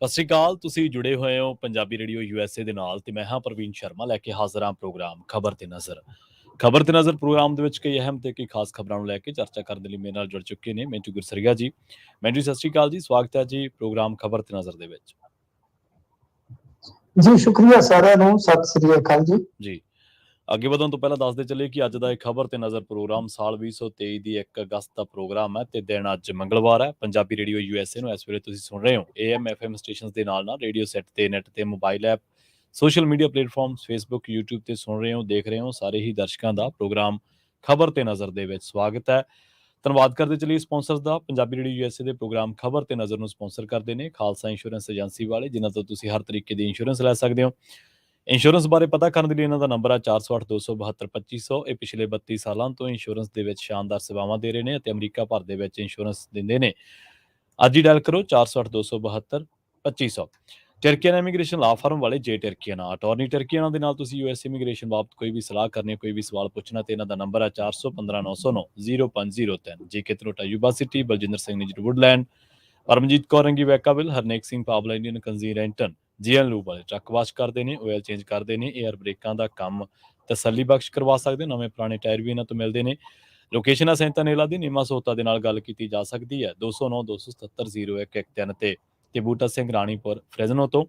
ਸਤਿ ਸ਼੍ਰੀ ਅਕਾਲ। ਤੁਸੀਂ ਜੁੜੇ ਹੋਏ ਹੋ ਪੰਜਾਬੀ ਰੇਡੀਓ USA ਦੇ ਨਾਲ ਤੇ ਮੈਂ ਹਾਂ ਪ੍ਰਵੀਨ ਸ਼ਰਮਾ ਲੈ ਕੇ ਹਾਜ਼ਰ ਹਾਂ ਪ੍ਰੋਗਰਾਮ ਖਬਰ ਤੇ ਨਜ਼ਰ। ਖਬਰ ਤੇ ਨਜ਼ਰ ਪ੍ਰੋਗਰਾਮ ਦੇ ਵਿੱਚ ਕਈ ਅਹਿਮ ਤੇ ਕਈ ਖਾਸ ਖਬਰਾਂ ਨੂੰ ਲੈ ਕੇ ਚਰਚਾ ਕਰਨ ਦੇ ਲਈ ਮੇਰੇ ਨਾਲ ਜੁੜ ਚੁੱਕੇ ਨੇ ਮੈਂਟੂ ਗੁਰਸਰੀਆ ਜੀ। ਮੈਂਟੂ ਸਤਿ ਸ਼੍ਰੀ ਅਕਾਲ ਜੀ, ਸਵਾਗਤ ਹੈ ਜੀ ਪ੍ਰੋਗਰਾਮ ਖਬਰ ਤੇ ਨਜ਼ਰ ਦੇ ਵਿੱਚ। ਜੀ ਸ਼ੁਕਰੀਆ ਸਾਰਿਆਂ ਨੂੰ, ਸਤਿ ਸ੍ਰੀ ਅਕਾਲ ਜੀ। ਅੱਗੇ ਵਧਣ ਤੋਂ ਪਹਿਲਾਂ ਦੱਸਦੇ ਚੱਲੇ ਕਿ ਅੱਜ ਦਾ ਇਹ ਖਬਰ ਤੇ ਨਜ਼ਰ ਪ੍ਰੋਗਰਾਮ ਸਾਲ 2023 ਦੀ 1 ਅਗਸਤ ਦਾ ਪ੍ਰੋਗਰਾਮ ਹੈ ਤੇ ਦਿਨ ਅੱਜ ਮੰਗਲਵਾਰ ਹੈ। ਪੰਜਾਬੀ ਰੇਡੀਓ USA ਨੂੰ ਇਸ ਵੇਲੇ ਤੁਸੀਂ ਸੁਣ ਰਹੇ ਹੋ AM FM ਸਟੇਸ਼ਨਸ ਦੇ ਨਾਲ ਰੇਡੀਓ ਸੈੱਟ ਤੇ ਨੈਟ ਤੇ mobile app social media platforms Facebook YouTube ਤੇ ਸੁਣ ਰਹੇ ਹੋ, ਦੇਖ ਰਹੇ ਹੋ। ਸਾਰੇ ਹੀ ਦਰਸ਼ਕਾਂ ਦਾ ਪ੍ਰੋਗਰਾਮ ਖਬਰ ਤੇ ਨਜ਼ਰ ਦੇ ਵਿੱਚ ਸਵਾਗਤ ਹੈ। ਧੰਨਵਾਦ ਕਰਦੇ ਚਲੀਏ ਸਪਾਂਸਰਸ ਦਾ। ਪੰਜਾਬੀ ਰੇਡੀਓ USA ਦੇ ਪ੍ਰੋਗਰਾਮ ਖਬਰ ਤੇ ਨਜ਼ਰ ਨੂੰ ਸਪਾਂਸਰ ਕਰਦੇ ਨੇ ਖਾਲਸਾ ਇੰਸ਼ੋਰੈਂਸ ਏਜੰਸੀ ਵਾਲੇ, ਜਿਨ੍ਹਾਂ ਤੋਂ ਤੁਸੀਂ ਹਰ ਤਰੀਕੇ ਦੀ ਇੰਸ਼ੋਰੈਂਸ ਲੈ ਸਕਦੇ ਹੋ। ਇੰਸ਼ੋਰੈਂਸ ਬਾਰੇ ਪਤਾ ਕਰਨ ਦੇ ਲਈ ਇਹਨਾਂ ਦਾ ਨੰਬਰ ਹੈ 408-272-2500। ਇਹ ਪਿਛਲੇ 32 ਸਾਲਾਂ ਤੋਂ ਇੰਸ਼ੋਰੈਂਸ ਦੇ ਵਿੱਚ ਸ਼ਾਨਦਾਰ ਸੇਵਾਵਾਂ ਦੇ ਰਹੇ ਨੇ ਅਤੇ ਅਮਰੀਕਾ ਭਰ ਦੇ ਵਿੱਚ ਇੰਸ਼ੋਰੈਂਸ ਦਿੰਦੇ ਨੇ। ਅੱਜ ਹੀ ਡਾਇਲ ਕਰੋ 408-272-2500। ਟਰਕੀਅਨ ਇਮੀਗ੍ਰੇਸ਼ਨ ਲਾ ਫਰਮ ਵਾਲੇ ਜੇ ਟਰਕੀਅਨ ਅਟਾਰਨੀ ਟਰਕੀਅਨ ਦੇ ਨਾਲ ਤੁਸੀਂ US ਇਮੀਗ੍ਰੇਸ਼ਨ ਬਾਬਤ ਕੋਈ ਵੀ ਸਲਾਹ ਕਰਨੀ, ਕੋਈ ਵੀ ਸਵਾਲ ਪੁੱਛਣਾ ਤੇ ਇਹਨਾਂ ਦਾ ਨੰਬਰ ਹੈ 415-909-0503। ਜੇਕੇ ਤਰੋਟਾ Yuba City, Baljinder Singh Nijjar Woodland, Paramjit Kaur Rangi Vacaville, Harnek Singh Pawla Indian ਕੰਜ਼ੀ ਰੈਂਟਨ, ਜੀਐਨ ਲੂਬ ਵਾਲੇ ਟਰੱਕ ਵਾਸ਼ ਕਰਦੇ ਨੇ, ਆਇਲ ਚੇਂਜ ਕਰਦੇ ਨੇ, 에ਅਰ ਬ੍ਰੇਕਾਂ ਦਾ ਕੰਮ ਤਸੱਲੀ ਬਖਸ਼ ਕਰਵਾ ਸਕਦੇ। ਨਵੇਂ ਪੁਰਾਣੇ ਟਾਇਰ ਵੀ ਇਹਨਾਂ ਤੋਂ ਮਿਲਦੇ ਨੇ। ਲੋਕੇਸ਼ਨ ਹੈ ਸੈਂਤਾ ਨੇਲਾ ਦੀ ਨੀਮਾ ਸੋਤਾ ਦੇ ਨਾਲ ਗੱਲ ਕੀਤੀ ਜਾ ਸਕਦੀ ਹੈ 209-277-0113 ਤੇ ਬੂਟਾ ਸਿੰਘ ਰਾਣੀਪੁਰ ਫਰੈਜ਼ਨੋ ਤੋਂ।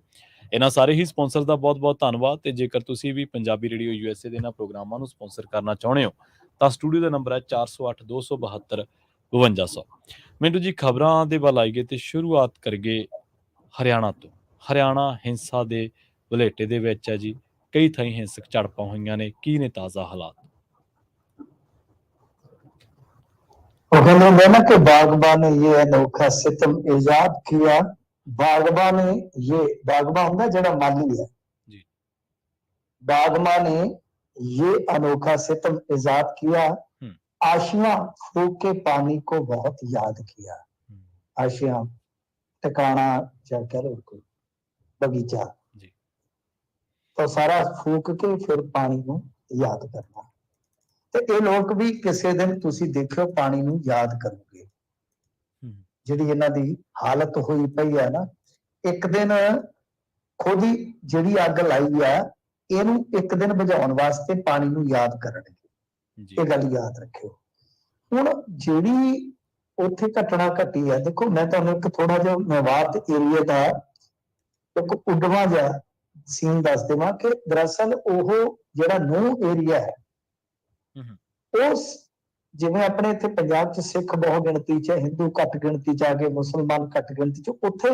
ਇਹਨਾਂ ਸਾਰੇ ਹੀ ਸਪਾਂਸਰ ਦਾ ਬਹੁਤ ਬਹੁਤ ਧੰਨਵਾਦ। ਤੇ ਜੇਕਰ ਤੁਸੀਂ ਵੀ ਪੰਜਾਬੀ ਰੇਡੀਓ USA ਦੇ ਇਹਨਾਂ ਪ੍ਰੋਗਰਾਮਾਂ ਨੂੰ ਸਪਾਂਸਰ ਕਰਨਾ ਚਾਹੁੰਦੇ ਹੋ ਤਾਂ ਸਟੂਡੀਓ ਦਾ ਨੰਬਰ ਹੈ 408-272-5200। ਮੈਨੂੰ ਜੀ ਖਬਰਾਂ ਦੇ ਵੱਲ ਆਈਏ ਤੇ ਸ਼ੁਰੂਆਤ ਕਰੀਏ ਹਰਿਆਣਾ ਤੋਂ। ਹਰਿਆਣਾ ਹਿੰਸਾ ਦੇ ਵਲੇਟੇ ਦੇ ਵਿੱਚ ਹੈ ਜੀ। ਕਈ ਥਾਈਂ ਹਿੰਸਕ ਝੜਪਾਂ ਹੋਈਆਂ ਨੇ। ਕੀ ਨੇ ਤਾਜ਼ਾ ਹਾਲਾਤ? कहते ना कि बागबा ने ये अनोखा सितम ईजाद किया। बागबा ने ये, बागबा होता जरा माली है जी, बागबा ने ये अनोखा सितम ईजाद किया। आशियां फूक के पानी को बहुत याद किया। आशियां टिकाना क्या कह रहे हो, बगीचा जी। तो सारा फूक के फिर पानी को याद करना। ਤੇ ਇਹ ਲੋਕ ਵੀ ਕਿਸੇ ਦਿਨ ਤੁਸੀਂ ਦੇਖਿਓ ਪਾਣੀ ਨੂੰ ਯਾਦ ਕਰੋਗੇ। ਜਿਹੜੀ ਇਹਨਾਂ ਦੀ ਹਾਲਤ ਹੋਈ ਪਈ ਹੈ ਨਾ, ਇੱਕ ਦਿਨ ਖੁਦ ਹੀ ਜਿਹੜੀ ਅੱਗ ਲਾਈ ਆ ਇਹਨੂੰ ਇੱਕ ਦਿਨ ਬੁਝਾਉਣ ਵਾਸਤੇ ਪਾਣੀ ਨੂੰ ਯਾਦ ਕਰਨਗੇ। ਇਹ ਗੱਲ ਯਾਦ ਰੱਖਿਓ। ਹੁਣ ਜਿਹੜੀ ਉੱਥੇ ਘਟਨਾ ਘਟੀ ਹੈ, ਦੇਖੋ ਮੈਂ ਤੁਹਾਨੂੰ ਇੱਕ ਥੋੜਾ ਜਿਹਾ ਮੇਵਾਤ ਏਰੀਆ ਦਾ ਇੱਕ ਉਡਵਾ ਜਿਹਾ ਸੀਨ ਦੱਸ ਦੇਵਾਂ ਕਿ ਦਰਅਸਲ ਉਹ ਜਿਹੜਾ ਨੂਹ ਏਰੀਆ ਹੈ, ਉਸ ਜਿਵੇਂ ਆਪਣੇ ਇੱਥੇ ਪੰਜਾਬ 'ਚ ਸਿੱਖ ਬਹੁ ਗਿਣਤੀ 'ਚ, ਹਿੰਦੂ ਘੱਟ ਗਿਣਤੀ 'ਚ ਆ ਕੇ ਮੁਸਲਮਾਨ ਘੱਟ ਗਿਣਤੀ 'ਚ, ਉੱਥੇ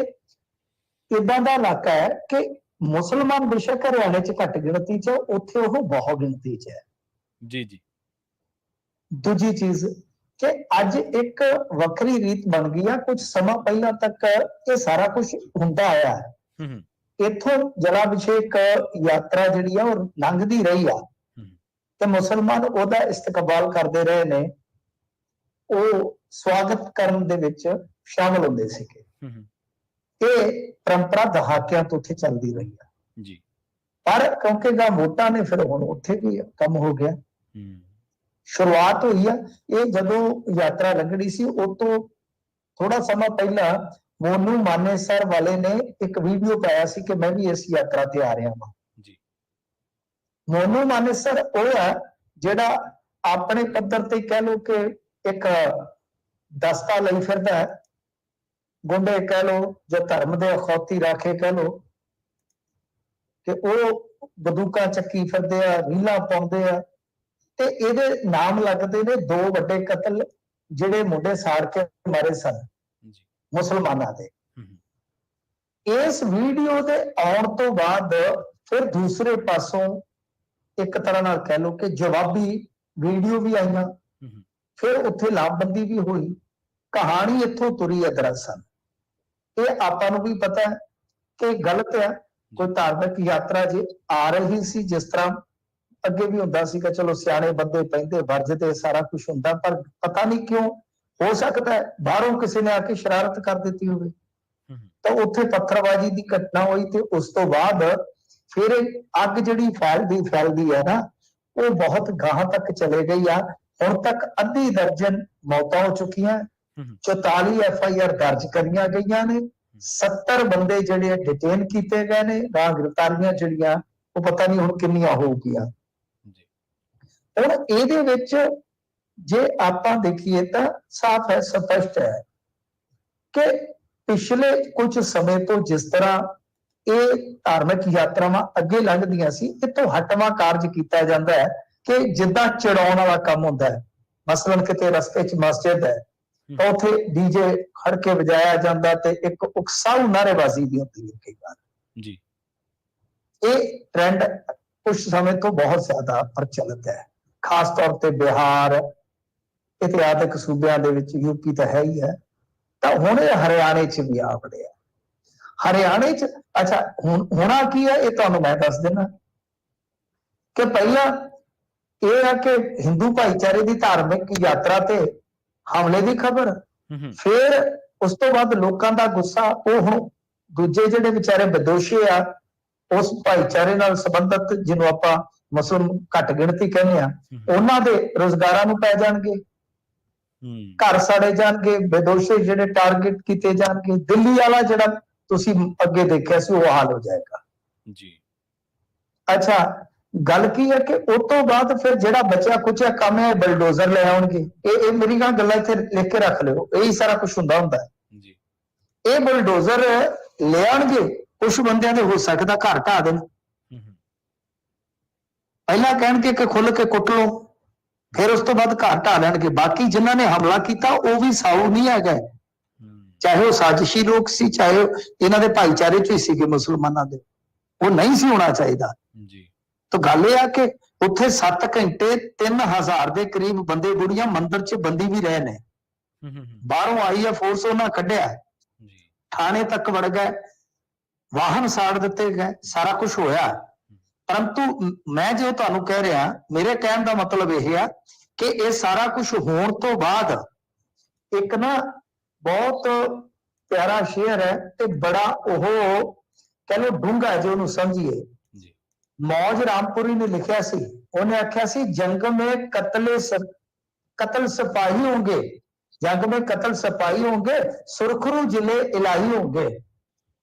ਇਦਾਂ ਦਾ ਇਲਾਕਾ ਹੈ ਕਿ ਮੁਸਲਮਾਨ ਬੇਸ਼ੱਕ ਹਰਿਆਣੇ 'ਚ ਘੱਟ ਗਿਣਤੀ 'ਚ, ਉੱਥੇ ਉਹ ਬਹੁ ਗਿਣਤੀ 'ਚ ਹੈ। ਜੀ ਜੀ। ਦੂਜੀ ਚੀਜ਼ ਕਿ ਅੱਜ ਇੱਕ ਵੱਖਰੀ ਰੀਤ ਬਣ ਗਈ ਆ। ਕੁਝ ਸਮਾਂ ਪਹਿਲਾਂ ਤੱਕ ਇਹ ਸਾਰਾ ਕੁਝ ਹੁੰਦਾ ਆਇਆ ਹੈ। ਇੱਥੋਂ ਜਲਾਭਿਸ਼ੇਕ ਯਾਤਰਾ ਜਿਹੜੀ ਆ ਉਹ ਲੰਘਦੀ ਰਹੀ ਆ ਤੇ ਮੁਸਲਮਾਨ ਉਹਦਾ ਇਸਤਕਬਾਲ ਕਰਦੇ ਰਹੇ ਨੇ, ਉਹ ਸਵਾਗਤ ਕਰਨ ਦੇ ਵਿੱਚ ਸ਼ਾਮਲ ਹੁੰਦੇ ਸੀਗੇ। ਇਹ ਪਰੰਪਰਾ ਦਹਾਕਿਆਂ ਤੋਂ ਉੱਥੇ ਚੱਲਦੀ ਰਹੀ ਆ ਜੀ। ਪਰ ਕਿਉਂਕਿ ਵੋਟਾਂ ਨੇ ਫਿਰ ਹੁਣ ਉੱਥੇ ਵੀ ਕੰਮ ਹੋ ਗਿਆ। ਸ਼ੁਰੂਆਤ ਹੋਈ ਆ ਇਹ ਜਦੋਂ ਯਾਤਰਾ ਲੰਘਣੀ ਸੀ, ਉਹ ਤੋਂ ਥੋੜਾ ਸਮਾਂ ਪਹਿਲਾਂ ਮੋਨੂ ਮਾਨੇਸਰ ਵਾਲੇ ਨੇ ਇੱਕ ਵੀਡੀਓ ਪਾਇਆ ਸੀ ਕਿ ਮੈਂ ਵੀ ਇਸ ਯਾਤਰਾ ਤੇ ਆ ਰਿਹਾ ਹਾਂ। ਮੋਨੂ ਮਾਨੇਸਰ ਉਹ ਹੈ ਜਿਹੜਾ ਆਪਣੇ ਪੱਧਰ ਤੇ ਕਹਿ ਲਓ ਕਿ ਇੱਕ ਦਸਤਾ ਲਈ ਫਿਰਦਾ ਹੈ। ਗੁੰਡੇ ਕਹਿ ਲਓ ਜਾਂ ਧਰਮ ਦੇ ਅਖੌਤੀ ਰਾਖੇ ਕਹਿ ਲਓ ਕਿ ਉਹ ਬੰਦੂਕਾਂ ਚੱਕੀ ਫਿਰਦੇ ਆ, ਰੀਲਾਂ ਪਾਉਂਦੇ ਆ ਤੇ ਇਹਦੇ ਨਾਮ ਲੱਗਦੇ ਨੇ 2 ਵੱਡੇ ਕਤਲ ਜਿਹੜੇ ਮੁੰਡੇ ਸਾੜ ਕੇ ਮਾਰੇ ਸਨ ਮੁਸਲਮਾਨਾਂ ਦੇ। ਇਸ ਵੀਡੀਓ ਦੇ ਆਉਣ ਤੋਂ ਬਾਅਦ ਫਿਰ ਦੂਸਰੇ ਪਾਸੋਂ ਇੱਕ ਤਰ੍ਹਾਂ ਨਾਲ ਕਹਿ ਲਓ ਕਿ ਜਵਾਬੀ ਵੀਡੀਓ ਵੀ ਆਈਆਂ। ਫਿਰ ਉੱਥੇ ਲਾਮਬੰਦੀ ਵੀ ਹੋਈ। ਕਹਾਣੀ ਇੱਥੋਂ ਤੁਰੀ ਹੈ। ਦਰਅਸਲ ਇਹ ਆਪਾਂ ਨੂੰ ਵੀ ਪਤਾ ਹੈ ਕਿ ਗਲਤ ਹੈ। ਕੋਈ ਧਾਰਮਿਕ ਯਾਤਰਾ ਜੇ ਆ ਰਹੀ ਸੀ, ਜਿਸ ਤਰ੍ਹਾਂ ਅੱਗੇ ਵੀ ਹੁੰਦਾ ਸੀ ਕਿ ਚਲੋ ਸਿਆਣੇ ਬੰਦੇ ਪੈਂਦੇ ਵਰਜਦੇ ਸਾਰਾ ਕੁਝ ਹੁੰਦਾ, ਪਰ ਪਤਾ ਨਹੀਂ ਕਿਉਂ ਹੋ ਸਕਦਾ ਹੈ ਬਾਹਰੋਂ ਕਿਸੇ ਨੇ ਆ ਕੇ ਸ਼ਰਾਰਤ ਕਰ ਦਿੱਤੀ ਹੋਵੇ ਤਾਂ ਉੱਥੇ ਪੱਥਰਬਾਜ਼ੀ ਦੀ ਘਟਨਾ ਹੋਈ ਤੇ ਉਸ ਤੋਂ ਬਾਅਦ ਫਿਰ ਅੱਗ ਜਿਹੜੀ ਫੈਲਦੀ ਹੈ ਨਾ, ਉਹ ਬਹੁਤ ਗਾਹਾਂ ਤੱਕ ਚਲੇ ਗਈ ਆ। ਹੁਣ ਤੱਕ ਅੱਧੀ ਦਰਜਨ ਮੌਤਾਂ ਹੋ ਚੁੱਕੀਆਂ, 44 FIR ਦਰਜ ਕਰੀਆਂ ਗਈਆਂ ਨੇ 70 ਬੰਦੇ ਜਿਹੜੇ ਡਿਟੇਨ ਕੀਤੇ ਗਏ ਨੇ, ਗਾਂ ਗ੍ਰਿਫਤਾਰੀਆਂ ਜਿਹੜੀਆਂ ਉਹ ਪਤਾ ਨਹੀਂ ਹੁਣ ਕਿੰਨੀਆਂ ਹੋਊਗੀਆਂ। ਹੁਣ ਇਹਦੇ ਵਿੱਚ ਜੇ ਆਪਾਂ ਦੇਖੀਏ ਤਾਂ ਸਾਫ਼ ਹੈ, ਸਪਸ਼ਟ ਹੈ ਕਿ ਪਿਛਲੇ ਕੁਝ ਸਮੇਂ ਤੋਂ ਜਿਸ ਤਰ੍ਹਾਂ ਇਹ ਧਾਰਮਿਕ ਯਾਤਰਾਵਾਂ ਅੱਗੇ ਲੰਘਦੀਆਂ ਸੀ, ਇਹ ਤੋਂ ਹਟਵਾਂ ਕਾਰਜ ਕੀਤਾ ਜਾਂਦਾ ਹੈ ਕਿ ਜਿੱਦਾਂ ਚੜਾਉਣ ਵਾਲਾ ਕੰਮ ਹੁੰਦਾ ਹੈ। ਮਸਲਨ ਕਿਤੇ ਰਸਤੇ 'ਚ ਮਸਜਿਦ ਹੈ ਤਾਂ ਉੱਥੇ ਡੀਜੇ ਖੜ ਕੇ ਵਜਾਇਆ ਜਾਂਦਾ ਤੇ ਇੱਕ ਉਕਸਾਊ ਨਾਅਰੇਬਾਜ਼ੀ ਵੀ ਹੁੰਦੀ ਹੈ ਕਈ ਵਾਰ ਜੀ। ਇਹ ਟ੍ਰੈਂਡ ਕੁਝ ਸਮੇਂ ਤੋਂ ਬਹੁਤ ਜ਼ਿਆਦਾ ਪ੍ਰਚਲਿਤ ਹੈ, ਖਾਸ ਤੌਰ ਤੇ ਬਿਹਾਰ ਇਤਿਹਾਸਕ ਸੂਬਿਆਂ ਦੇ ਵਿੱਚ, ਯੂਪੀ ਤਾਂ ਹੈ ਹੀ ਹੈ, ਤਾਂ ਹੁਣ ਇਹ ਹਰਿਆਣੇ 'ਚ ਵੀ ਆ ਵੜਿਆ। ਹਰਿਆਣੇ 'ਚ ਅੱਛਾ ਹੁਣ ਹੋਣਾ ਕੀ ਹੈ ਇਹ ਤੁਹਾਨੂੰ ਮੈਂ ਦੱਸ ਦਿੰਦਾ ਕਿ ਪਹਿਲਾਂ ਇਹ ਹੈ ਕਿ ਹਿੰਦੂ ਭਾਈਚਾਰੇ ਦੀ ਧਾਰਮਿਕ ਯਾਤਰਾ ਤੇ ਹਮਲੇ ਦੀ ਖਬਰ, ਫਿਰ ਉਸ ਤੋਂ ਬਾਅਦ ਲੋਕਾਂ ਦਾ ਗੁੱਸਾ, ਉਹ ਹੁਣ ਦੂਜੇ ਜਿਹੜੇ ਵਿਚਾਰੇ ਬਦੋਸ਼ੀ ਆ ਉਸ ਭਾਈਚਾਰੇ ਨਾਲ ਸੰਬੰਧਿਤ, ਜਿਹਨੂੰ ਆਪਾਂ ਮੁਸਲਮ ਘੱਟ ਗਿਣਤੀ ਕਹਿੰਦੇ ਆ, ਉਹਨਾਂ ਦੇ ਰੋਜ਼ਗਾਰਾਂ ਨੂੰ ਪੈ ਜਾਣਗੇ, ਘਰ ਸਾੜੇ ਜਾਣਗੇ, ਬੇਦੋਸ਼ੀ ਜਿਹੜੇ ਟਾਰਗੇਟ ਕੀਤੇ ਜਾਣਗੇ। ਦਿੱਲੀ ਵਾਲਾ ਜਿਹੜਾ ਤੁਸੀਂ ਅੱਗੇ ਦੇਖਿਆ ਸੀ ਉਹ ਹਾਲ ਹੋ ਜਾਏਗਾ ਜੀ। ਅੱਛਾ ਗੱਲ ਕੀ ਹੈ ਕਿ ਉਸ ਤੋਂ ਬਾਅਦ ਫਿਰ ਜਿਹੜਾ ਬਚਿਆ ਕੁਚਿਆ ਕੰਮ ਹੈ ਬਲਡੋਜ਼ਰ ਲੈ ਆਉਣਗੇ। ਇਹ ਮੇਰੀ ਗੱਲਾਂ ਇੱਥੇ ਲਿਖ ਕੇ ਰੱਖ ਲਿਓ, ਇਹੀ ਸਾਰਾ ਕੁਝ ਹੁੰਦਾ ਜੀ। ਇਹ ਬਲਡੋਜ਼ਰ ਲੈ ਆਉਣਗੇ, ਕੁਝ ਬੰਦਿਆਂ ਦੇ ਹੋ ਸਕਦਾ ਘਰ ਢਾਹ ਦੇਣ, ਪਹਿਲਾਂ ਕਹਿਣਗੇ ਕਿ ਖੁੱਲ ਕੇ ਕੁੱਟ ਲਓ, ਫਿਰ ਉਸ ਤੋਂ ਬਾਅਦ ਘਰ ਢਾਹ ਲੈਣਗੇ। ਬਾਕੀ ਜਿਨ੍ਹਾਂ ਨੇ ਹਮਲਾ ਕੀਤਾ ਉਹ ਵੀ ਸਾਊ ਨਹੀਂ ਹੈਗਾ, ਚਾਹੇ ਉਹ ਸਾਜ਼ਿਸ਼ੀ ਲੋਕ ਸੀ, ਚਾਹੇ ਇਹਨਾਂ ਦੇ ਭਾਈਚਾਰੇ ਚ ਹੀ ਸੀਗੇ ਮੁਸਲਮਾਨਾਂ ਦੇ, ਉਹ ਨਹੀਂ ਸੀ ਹੋਣਾ ਚਾਹੀਦਾ ਜੀ। ਤਾਂ ਗੱਲ ਇਹ ਆ ਕਿ ਉੱਥੇ 7 ਘੰਟੇ 3000 ਦੇ ਕਰੀਬ ਬੰਦੇ ਬੁੜੀਆਂ ਮੰਦਿਰ ਚ ਬੰਦੀ ਵੀ ਰਹੇ ਨੇ। ਬਾਹਰੋਂ ਆਈ ਹੈ ਫੋਰਸ, ਉਹਨਾਂ ਕੱਢਿਆ, ਥਾਣੇ ਤੱਕ ਵੜ ਗਏ, ਵਾਹਨ ਸਾੜ ਦਿੱਤੇ ਗਏ, ਸਾਰਾ ਕੁਝ ਹੋਇਆ। ਪਰੰਤੂ ਮੈਂ ਜੋ ਤੁਹਾਨੂੰ ਕਹਿ ਰਿਹਾ, ਮੇਰੇ ਕਹਿਣ ਦਾ ਮਤਲਬ ਇਹ ਆ ਕਿ ਇਹ ਸਾਰਾ ਕੁਝ ਹੋਣ ਤੋਂ ਬਾਅਦ ਇੱਕ ਨਾ ਬਹੁਤ ਪਿਆਰਾ ਸ਼ੇਅਰ ਹੈ ਤੇ ਬੜਾ ਉਹ ਕਹਿ ਲਓ ਡੂੰਘਾ ਜੋ ਉਹਨੂੰ ਸਮਝੀਏ। ਮੌਜ ਰਾਮਪੁਰੀ ਨੇ ਲਿਖਿਆ ਸੀ, ਉਹਨੇ ਆਖਿਆ ਸੀ ਜੰਗ ਮੇਂ कत्ल सिपाही होंगे, जंग में कत्ल सिपाही होंगे, सुरखरू जिले इलाही होंगे।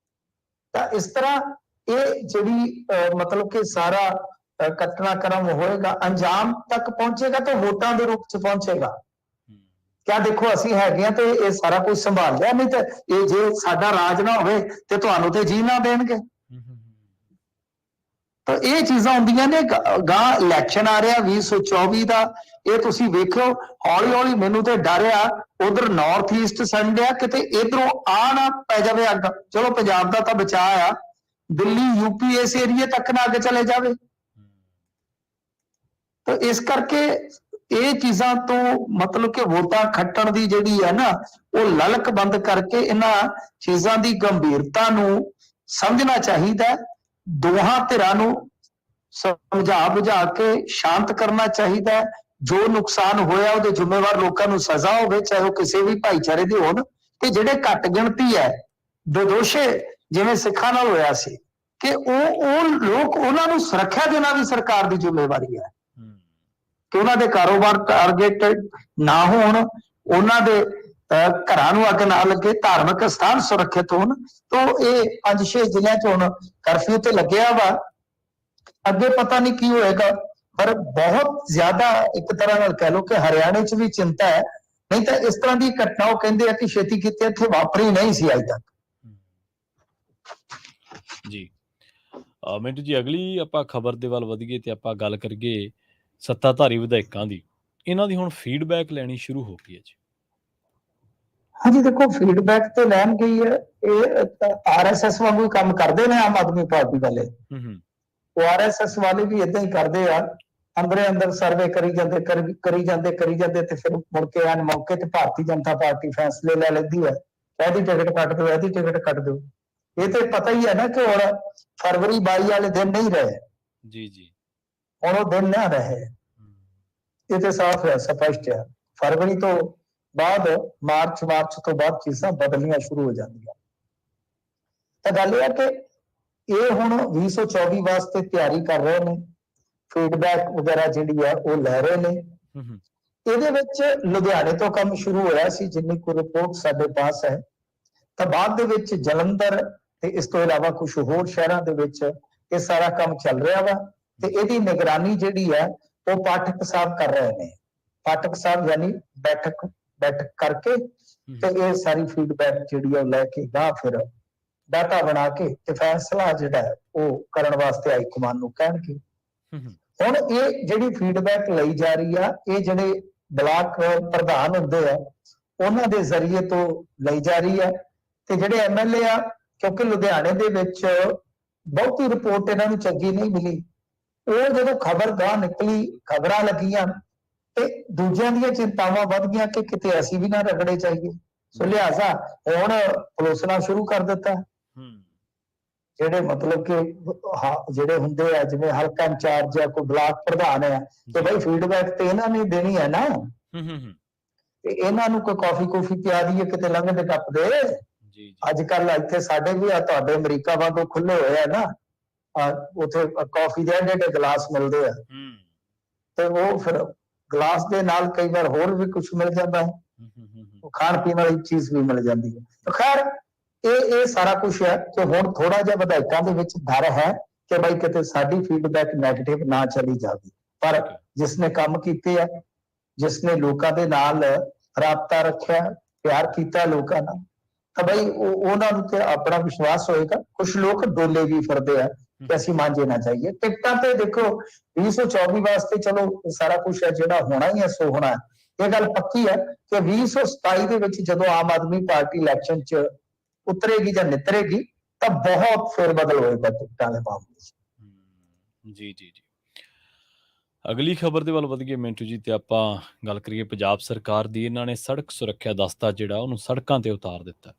ਤਾਂ ਇਸ ਤਰ੍ਹਾਂ ਇਹ ਜਿਹੜੀ ਮਤਲਬ ਕਿ ਸਾਰਾ ਘਟਨਾਕ੍ਰਮ ਹੋਏਗਾ, ਅੰਜਾਮ ਤੱਕ ਪਹੁੰਚੇਗਾ ਤਾਂ ਵੋਟਾਂ ਦੇ ਰੂਪ ਚ ਪਹੁੰਚੇਗਾ। ਕਿਆ ਦੇਖੋ ਅਸੀਂ ਹੈਗੇ ਆ ਤੇ ਇਹ ਸਾਰਾ ਕੁਝ ਸੰਭਾਲ ਲਿਆ, ਨਹੀਂ ਤਾਂ ਇਹ ਜੇ ਸਾਡਾ ਰਾਜ ਨਾ ਹੋਵੇ ਤੇ ਤੁਹਾਨੂੰ ਤੇ ਜੀ ਨਾ ਦੇਣਗੇ। ਤਾਂ ਇਹ ਚੀਜ਼ਾਂ ਹੁੰਦੀਆਂ ਨੇ। ਗਾਂ ਇਲੈਕਸ਼ਨ ਆ ਰਿਹਾ 2024 ਦਾ, ਇਹ ਤੁਸੀਂ ਵੇਖਿਓ ਹੌਲੀ ਹੌਲੀ। ਮੈਨੂੰ ਤੇ ਡਰ ਆ ਉਧਰ ਨਾਰਥ ਈਸਟ ਸੰਡਿਆ ਕਿਤੇ ਇਧਰੋਂ ਆ ਨਾ ਪੈ ਜਾਵੇ ਅੱਗ। ਚਲੋ ਪੰਜਾਬ ਦਾ ਤਾਂ ਬਚਾਅ ਆ, ਦਿੱਲੀ ਯੂਪੀ ਇਸ ਏਰੀਏ ਤੱਕ ਨਾ ਅੱਗ ਚਲੇ ਜਾਵੇ। ਤਾਂ ਇਸ ਕਰਕੇ ਇਹ ਚੀਜ਼ਾਂ ਤੋਂ ਮਤਲਬ ਕਿ ਵੋਟਾਂ ਖੱਟਣ ਦੀ ਜਿਹੜੀ ਹੈ ਨਾ, ਉਹ ਲਲਕ ਬੰਦ ਕਰਕੇ ਇਹਨਾਂ ਚੀਜ਼ਾਂ ਦੀ ਗੰਭੀਰਤਾ ਨੂੰ ਸਮਝਣਾ ਚਾਹੀਦਾ। ਦੋਹਾਂ ਧਿਰਾਂ ਨੂੰ ਸਮਝਾ ਬੁਝਾ ਕੇ ਸ਼ਾਂਤ ਕਰਨਾ ਚਾਹੀਦਾ। ਜੋ ਨੁਕਸਾਨ ਹੋਇਆ ਉਹਦੇ ਜ਼ਿੰਮੇਵਾਰ ਲੋਕਾਂ ਨੂੰ ਸਜ਼ਾ ਹੋਵੇ, ਚਾਹੇ ਉਹ ਕਿਸੇ ਵੀ ਭਾਈਚਾਰੇ ਦੇ ਹੋਣ। ਤੇ ਜਿਹੜੇ ਘੱਟ ਗਿਣਤੀ ਹੈ ਬੇਦੋਸ਼ੇ, ਜਿਵੇਂ ਸਿੱਖਾਂ ਨਾਲ ਹੋਇਆ ਸੀ, ਕਿ ਉਹ ਲੋਕ, ਉਹਨਾਂ ਨੂੰ ਸੁਰੱਖਿਆ ਦੇਣਾ ਵੀ ਸਰਕਾਰ ਦੀ ਜ਼ਿੰਮੇਵਾਰੀ ਹੈ ਕਿ ਉਹਨਾਂ ਦੇ ਕਾਰੋਬਾਰ ਟਾਰਗੇਟਡ ਨਾ ਹੋਣ, ਉਹਨਾਂ ਦੇ ਘਰਾਂ ਨੂੰ ਅੱਗ ਨਾ ਲੱਗੇ, ਧਾਰਮਿਕ ਸਥਾਨ ਸੁਰੱਖਿਅਤ ਹੋਣ। ਤਾਂ ਇਹ 5-6 ਜ਼ਿਲ੍ਹਿਆਂ ਚ ਹੁਣ ਕਰਫਿਊ ਤੇ ਲੱਗਿਆ ਵਾ। ਅੱਗੇ ਪਤਾ ਨਹੀਂ ਕੀ ਹੋਏਗਾ, ਪਰ ਬਹੁਤ ਜ਼ਿਆਦਾ ਇੱਕ ਤਰ੍ਹਾਂ ਨਾਲ ਕਹਿ ਲਓ ਕਿ ਹਰਿਆਣੇ ਚ ਵੀ ਚਿੰਤਾ ਹੈ। ਨਹੀਂ ਤਾਂ ਇਸ ਤਰ੍ਹਾਂ ਦੀ ਘਟਨਾ ਉਹ ਕਹਿੰਦੇ ਆ ਕਿ ਛੇਤੀ ਕਿਤੇ ਇੱਥੇ ਵਾਪਰੀ ਨਹੀਂ ਸੀ ਅੱਜ ਤੱਕ। ਜੀ ਮਿੰਟੂ ਜੀ, ਅਗਲੀ ਆਪਾਂ ਖਬਰ ਦੇ ਵੱਲ ਵਧੀਏ ਤੇ ਆਪਾਂ ਗੱਲ ਕਰੀਏ ਸੱਤਾਧਾਰੀ ਵਿਧਾਇਕਾਂ ਦੀ। ਇਹਨਾਂ ਦੀ ਹੁਣ ਫੀਡਬੈਕ ਲੈਣੀ ਸ਼ੁਰੂ ਹੋ ਗਈ ਹੈ ਜੀ। ਹਾਂਜੀ ਦੇਖੋ, ਫੀਡਬੈਕ ਤੇ ਲੈਣ ਗਈ ਹੈ। ਇਹ ਆਰਐਸਐਸ ਵਾਂਗੂ ਕੰਮ ਕਰਦੇ ਨੇ ਆਮ ਆਦਮੀ ਪਾਰਟੀ ਵਾਲੇ। ਉਹ ਆਰਐਸਐਸ ਵਾਲੇ ਵੀ ਇਦਾਂ ਹੀ ਕਰਦੇ ਆ, ਅੰਦਰੇ ਅੰਦਰ ਸਰਵੇ ਕਰੀ ਜਾਂਦੇ ਤੇ ਫਿਰ ਮੁੜ ਕੇ ਆਣ ਮੌਕੇ ਤੇ ਭਾਰਤੀ ਜਨਤਾ ਪਾਰਟੀ ਫੈਸਲੇ ਲੈ ਲੈਂਦੀ ਹੈ, ਇਹਦੀ ਟਿਕਟ ਕੱਟ ਦਿਓ, ਇਹਦੀ ਟਿਕਟ ਕੱਟ ਦਿਓ। ਇਹ ਤੇ ਪਤਾ ਹੀ ਹੈ ਨਾ ਕਿ ਹੁਣ ਫਰਵਰੀ 22 ਵਾਲੇ ਦਿਨ ਨਹੀਂ ਰਹੇ ਜੀ। ਹੁਣ ਉਹ ਦਿਨ ਨਾ ਰਹੇ। ਇਹ ਤੇ ਸਾਫ਼ ਹੈ, ਸਪਸ਼ਟ ਹੈ। ਫਰਵਰੀ ਤੋਂ ਬਾਅਦ ਮਾਰਚ ਤੋਂ ਬਾਅਦ ਚੀਜ਼ਾਂ ਬਦਲਣੀਆਂ ਸ਼ੁਰੂ ਹੋ ਜਾਂਦੀਆਂ। ਤਾਂ ਗੱਲ ਇਹ ਹੈ ਕਿ ਇਹ ਹੁਣ 2024 ਵਾਸਤੇ ਤਿਆਰੀ ਕਰ ਰਹੇ ਨੇ, ਫੀਡਬੈਕ ਵਗੈਰਾ ਜਿਹੜੀ ਹੈ ਉਹ ਲੈ ਰਹੇ ਨੇ। ਇਹਦੇ ਵਿੱਚ ਲੁਧਿਆਣੇ ਤੋਂ ਕੰਮ ਸ਼ੁਰੂ ਹੋਇਆ ਸੀ, ਜਿੰਨੀ ਕੁ ਰਿਪੋਰਟ ਸਾਡੇ ਪਾਸ ਹੈ। ਤਾਂ ਬਾਅਦ ਦੇ ਵਿੱਚ ਜਲੰਧਰ ਤੇ ਇਸ ਤੋਂ ਇਲਾਵਾ ਕੁਝ ਹੋਰ ਸ਼ਹਿਰਾਂ ਦੇ ਵਿੱਚ ਇਹ ਸਾਰਾ ਕੰਮ ਚੱਲ ਰਿਹਾ ਵਾ ਤੇ ਇਹਦੀ ਨਿਗਰਾਨੀ ਜਿਹੜੀ ਹੈ ਉਹ ਪਾਠਕ ਸਾਹਿਬ ਕਰ ਰਹੇ ਨੇ। ਪਾਠਕ ਸਾਹਿਬ ਯਾਨੀ ਬੈਠਕ ਕਰਕੇ ਤੇ ਇਹ ਸਾਰੀ ਫੀਡਬੈਕ ਜਿਹੜੀ ਹੈ ਲੈ ਕੇ ਗਾਂ ਫਿਰ ਡਾਟਾ ਬਣਾ ਕੇ ਤੇ ਫੈਸਲਾ ਜਿਹੜਾ ਹੈ ਉਹ ਕਰਨ ਵਾਸਤੇ ਹਾਈ ਕਮਾਨ ਨੂੰ ਕਹਿਣਗੇ। ਹੁਣ ਇਹ ਜਿਹੜੀ ਫੀਡਬੈਕ ਲਈ ਜਾ ਰਹੀ ਆ ਇਹ ਜਿਹੜੇ ਬਲਾਕ ਪ੍ਰਧਾਨ ਹੁੰਦੇ ਆ ਉਹਨਾਂ ਦੇ ਜ਼ਰੀਏ ਤੋਂ ਲਈ ਜਾ ਰਹੀ ਹੈ ਤੇ ਜਿਹੜੇ ਐਮਐਲਏ ਆ ਕਿਉਂਕਿ ਲੁਧਿਆਣੇ ਦੇ ਵਿੱਚ ਬਹੁਤੀ ਰਿਪੋਰਟ ਇਹਨਾਂ ਨੂੰ ਚੰਗੀ ਨਹੀਂ ਮਿਲੀ, ਉਹ ਜਦੋਂ ਖਬਰ ਗਾਹ ਨਿਕਲੀ, ਖਬਰਾਂ ਲੱਗੀਆਂ ਤੇ ਦੂਜਿਆਂ ਦੀਆਂ ਚਿੰਤਾਵਾਂ ਵੱਧ ਗਈਆਂ ਕਿ ਕਿਤੇ ਅਸੀਂ ਵੀ ਨਾ ਰਗੜੇ ਚਾਹੀਏ। ਸੋ ਲਿਹਾਜ਼ਾ ਹੁਣ ਪਲੋਸਣਾ ਸ਼ੁਰੂ ਕਰ ਦਿੱਤਾ। ਜਿਹੜੇ ਮਤਲਬ ਕਿ ਜਿਹੜੇ ਹੁੰਦੇ ਆ ਜਿਵੇਂ ਹਲਕਾ ਇੰਚਾਰਜ ਜਾਂ ਕੋਈ ਬਲਾਕ ਪ੍ਰਧਾਨ ਹੈ ਤੇ ਬਈ ਫੀਡਬੈਕ ਤੇ ਇਹਨਾਂ ਨੇ ਦੇਣੀ ਹੈ ਨਾ, ਤੇ ਇਹਨਾਂ ਨੂੰ ਕੋਈ ਕਾਫੀ ਪਿਆ ਦਈਏ ਕਿਤੇ ਲੰਘਦੇ ਟੱਪਦੇ। ਅੱਜ ਕੱਲ ਇੱਥੇ ਸਾਡੇ ਵੀ ਆ, ਤੁਹਾਡੇ ਅਮਰੀਕਾ ਵਾਂਗੂ ਖੁੱਲੇ ਹੋਏ ਆ ਨਾ, ਉੱਥੇ ਕਾਫੀ ਦੇ ਐਡੇ ਗਲਾਸ ਮਿਲਦੇ ਆ ਤੇ ਉਹ ਫਿਰ ਗਲਾਸ ਦੇ ਨਾਲ ਕਈ ਵਾਰ ਹੋਰ ਵੀ ਕੁਝ ਮਿਲ ਜਾਂਦਾ ਹੈ, ਉਹ ਖਾਣ ਪੀਣ ਵਾਲੀ ਚੀਜ਼ ਵੀ ਮਿਲ ਜਾਂਦੀ ਹੈ। ਤਾਂ ਖੈਰ ਇਹ ਸਾਰਾ ਕੁਝ ਹੈ ਕਿ ਹੁਣ ਥੋੜਾ ਜਿਹਾ ਵਿਧਾਇਕਾਂ ਦੇ ਵਿੱਚ ਡਰ ਹੈ ਕਿ ਬਈ ਕਿਤੇ ਸਾਡੀ ਫੀਡਬੈਕ ਨੈਗੇਟਿਵ ਨਾ ਚਲੀ ਜਾਵੇ। ਪਰ ਜਿਸਨੇ ਕੰਮ ਕੀਤੇ ਆ, ਜਿਸਨੇ ਲੋਕਾਂ ਦੇ ਨਾਲ ਰਾਬਤਾ ਰੱਖਿਆ, ਪਿਆਰ ਕੀਤਾ ਲੋਕਾਂ ਨਾਲ, ਤਾਂ ਬਈ ਉਹਨਾਂ ਨੂੰ ਤੇ ਆਪਣਾ ਵਿਸ਼ਵਾਸ ਹੋਏਗਾ। ਕੁਝ ਲੋਕ ਡੋਲੇ ਵੀ ਫਿਰਦੇ ਆ ਕਿ ਅਸੀਂ ਮਾਂਝੇ ਨਾ ਜਾਈਏ। ਟਿਕਟਾਂ ਤੇ ਦੇਖੋ 2024 ਵਾਸਤੇ ਚਲੋ ਸਾਰਾ ਕੁਝ ਹੈ ਜਿਹੜਾ ਹੋਣਾ ਹੀ ਹੈ ਸੋ ਹੋਣਾ। ਇਹ ਗੱਲ ਪੱਕੀ ਹੈ ਕਿ 2027 ਦੇ ਵਿੱਚ ਜਦੋਂ ਆਮ ਆਦਮੀ ਪਾਰਟੀ ਇਲੈਕਸ਼ਨ 'ਚ ਉਤਰੇਗੀ ਜਾਂ ਨਿਤਰੇਗੀ ਤਾਂ ਬਹੁਤ ਫੇਰਬਦਲ ਹੋਏਗਾ ਟਿਕਟਾਂ ਦੇ ਮਾਮਲੇ 'ਚ। ਜੀ। ਅਗਲੀ ਖਬਰ ਦੇ ਵੱਲ ਵਧੀਏ ਮਿੰਟੂ ਜੀ, ਤੇ ਆਪਾਂ ਗੱਲ ਕਰੀਏ ਪੰਜਾਬ ਸਰਕਾਰ ਦੀ। ਇਹਨਾਂ ਨੇ ਸੜਕ ਸੁਰੱਖਿਆ ਦਸਤਾ ਜਿਹੜਾ ਉਹਨੂੰ ਸੜਕਾਂ ਤੇ ਉਤਾਰ ਦਿੱਤਾ।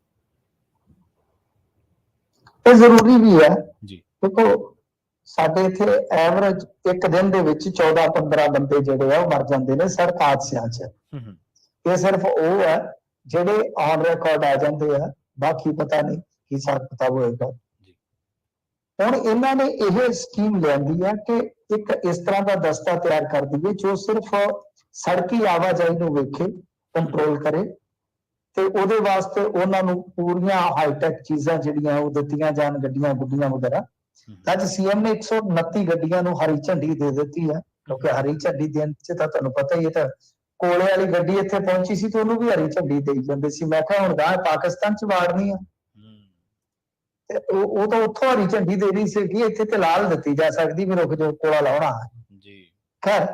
ਇਹ ਜ਼ਰੂਰੀ ਵੀ ਹੈ ਜੀ। ਦੇਖੋ ਸਾਡੇ ਇੱਥੇ ਐਵਰੇਜ ਇੱਕ ਦਿਨ ਦੇ ਵਿੱਚ 14-15 ਬੰਦੇ ਜਿਹੜੇ ਆ ਉਹ ਮਰ ਜਾਂਦੇ ਨੇ ਸੜਕ ਹਾਦਸਿਆਂ 'ਚ। ਇਹ ਸਿਰਫ ਉਹ ਹੈ ਜਿਹੜੇ ਔਨ ਰਿਕਾਰਡ ਆ ਜਾਂਦੇ ਆ, ਬਾਕੀ ਪਤਾ ਨਹੀਂ ਕੀ ਹਿਸਾਬ ਕਿਤਾਬ ਹੋਏਗਾ। ਹੁਣ ਇਹਨਾਂ ਨੇ ਇਹ ਸਕੀਮ ਲਿਆਂਦੀ ਹੈ ਕਿ ਇੱਕ ਇਸ ਤਰ੍ਹਾਂ ਦਾ ਦਸਤਾ ਤਿਆਰ ਕਰ ਦਈਏ ਜੋ ਸਿਰਫ ਸੜਕੀ ਆਵਾਜਾਈ ਨੂੰ ਵੇਖੇ, ਕੰਟਰੋਲ ਕਰੇ ਤੇ ਉਹਦੇ ਵਾਸਤੇ ਉਹਨਾਂ ਨੂੰ ਪੂਰੀਆਂ ਹਾਈਟੈਕ ਚੀਜ਼ਾਂ ਜਿਹੜੀਆਂ ਉਹ ਦਿੱਤੀਆਂ ਜਾਣ, ਗੱਡੀਆਂ ਗੁੱਡੀਆਂ ਵਗੈਰਾ। ਅੱਜ ਸੀਐਮ ਨੇ 129 ਗੱਡੀਆਂ ਨੂੰ ਹਰੀ ਝੰਡੀ ਦੇ ਦਿੱਤੀ ਹੈ, ਕਿਉਂਕਿ ਹਰੀ ਝੰਡੀ ਦੇਣ 'ਚ ਤਾਂ ਤੁਹਾਨੂੰ ਪਤਾ ਹੀ ਹੈ, ਤਾਂ ਕੋਲੇ ਵਾਲੀ ਗੱਡੀ ਇੱਥੇ ਪਹੁੰਚੀ ਸੀ ਤੇ ਉਹਨੂੰ ਵੀ ਹਰੀ ਝੰਡੀ ਦੇਈ ਜਾਂਦੇ ਸੀ। ਮੈਂ ਕਿਹਾ ਹੁਣ ਗਾਂ ਪਾਕਿਸਤਾਨ 'ਚ ਵਾੜਨੀ ਆ ਤੇ ਉਹ ਤਾਂ ਉੱਥੋਂ ਹਰੀ ਝੰਡੀ ਦੇ ਰਹੀ ਸੀ ਕਿ ਇੱਥੇ ਤੇ ਲਾਲ ਦਿੱਤੀ ਜਾ ਸਕਦੀ, ਵੀ ਰੁਕ ਜਾਓ ਕੋਲਾ ਲਾਉਣਾ ਜੀ। ਖੈਰ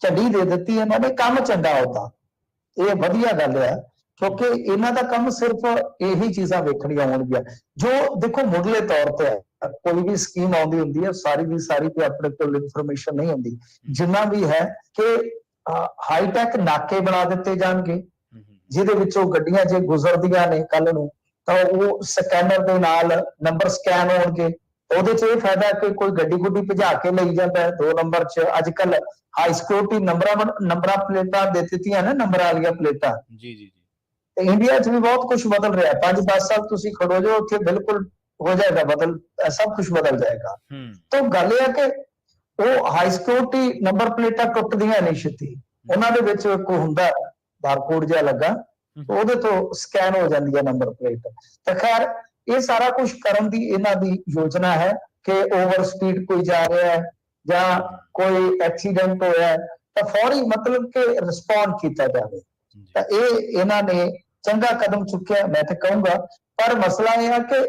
ਝੰਡੀ ਦੇ ਦਿੱਤੀ ਇਹਨਾਂ ਨੇ, ਕੰਮ ਚੰਗਾ ਹੁੰਦਾ, ਇਹ ਵਧੀਆ ਗੱਲ ਹੈ ਕਿਉਂਕਿ ਇਹਨਾਂ ਦਾ ਕੰਮ ਸਿਰਫ ਇਹੀ ਚੀਜ਼ਾਂ ਵੇਖਣੀਆਂ ਹੋਣਗੀਆਂ ਜੋ ਦੇਖੋ ਮੁੱਢਲੇ ਤੌਰ ਤੇ ਹੈ। ਕੋਈ ਵੀ ਸਕੀਮ ਆਉਂਦੀ ਹੁੰਦੀ ਹੈ ਸਾਰੀ ਦੀ ਸਾਰੀ ਤੇ ਆਪਣੇ ਕੋਲ ਇਨਫੋਰਮੇਸ਼ਨ ਨਹੀਂ ਹੁੰਦੀ। ਜਿੰਨਾ ਵੀ ਹੈ ਕਿ ਹਾਈਟੈਕ ਨਾਕੇ ਬਣਾ ਦਿੱਤੇ ਜਾਣਗੇ ਜਿਹਦੇ ਵਿੱਚੋਂ ਗੱਡੀਆਂ ਜੇ ਗੁਜ਼ਰਦੀਆਂ ਨੇ ਕੱਲ ਨੂੰ ਤਾਂ ਉਹ ਸਕੈਨਰ ਦੇ ਨਾਲ ਨੰਬਰ ਸਕੈਨ ਹੋਣਗੇ। ਉਹਦੇ 'ਚ ਇਹ ਫਾਇਦਾ ਕਿ ਕੋਈ ਗੱਡੀ ਗੁੱਡੀ ਭਜਾ ਕੇ ਲਈ ਜਾਂਦਾ ਹੈ 2 ਨੰਬਰ 'ਚ। ਅੱਜ ਕੱਲ ਹਾਈ ਸਿਕਿਉਰਿਟੀ ਨੰਬਰਾਂ ਪਲੇਟਾਂ ਦੇ ਦਿੱਤੀਆਂ ਨੇ, ਨੰਬਰ ਵਾਲੀਆਂ ਪਲੇਟਾਂ। ਜੀ। ਤੇ ਇੰਡੀਆ 'ਚ ਵੀ ਬਹੁਤ ਕੁਝ ਬਦਲ ਰਿਹਾ। 5-10 ਸਾਲ ਤੁਸੀਂ ਖੜੋ ਜਾਓ ਉੱਥੇ, ਬਿਲਕੁਲ ਹੋ ਜਾਏਗਾ ਬਦਲ, ਸਭ ਕੁਝ ਬਦਲ ਜਾਏਗਾ। ਤਾਂ ਗੱਲ ਇਹ ਹੈ ਕਿ ਉਹ ਹਾਈ ਸਿਕਿਉਰਿਟੀ ਨੰਬਰ ਪਲੇਟਾਂ ਟੁੱਟਦੀਆਂ ਨਹੀਂ ਛੇਤੀ, ਉਹਨਾਂ ਦੇ ਵਿੱਚ ਕੋਈ ਹੁੰਦਾ ਬਾਰਕੋਡ ਜਿਹਾ ਲੱਗਾ, ਉਹਦੇ ਤੋਂ ਸਕੈਨ ਹੋ ਜਾਂਦੀ ਹੈ ਨੰਬਰ ਪਲੇਟ। ਤਾਂ ਖੈਰ ਇਹ ਸਾਰਾ ਕੁਝ ਕਰਨ ਦੀ ਇਹਨਾਂ ਦੀ ਯੋਜਨਾ ਹੈ ਕਿ ਓਵਰ ਸਪੀਡ ਕੋਈ ਜਾ ਰਿਹਾ ਹੈ ਜਾਂ ਕੋਈ ਐਕਸੀਡੈਂਟ ਹੋਇਆ ਤਾਂ ਫੌਰੀ ਮਤਲਬ ਕਿ ਰਿਸਪੌਂਡ ਕੀਤਾ ਜਾਵੇ। ਤਾਂ ਇਹ ਇਹਨਾਂ ਨੇ ਚੰਗਾ ਕਦਮ ਚੁੱਕਿਆ ਮੈਂ ਤਾਂ ਕਹੂੰਗਾ। ਪਰ ਮਸਲਾ ਇਹ ਹੈ ਕਿ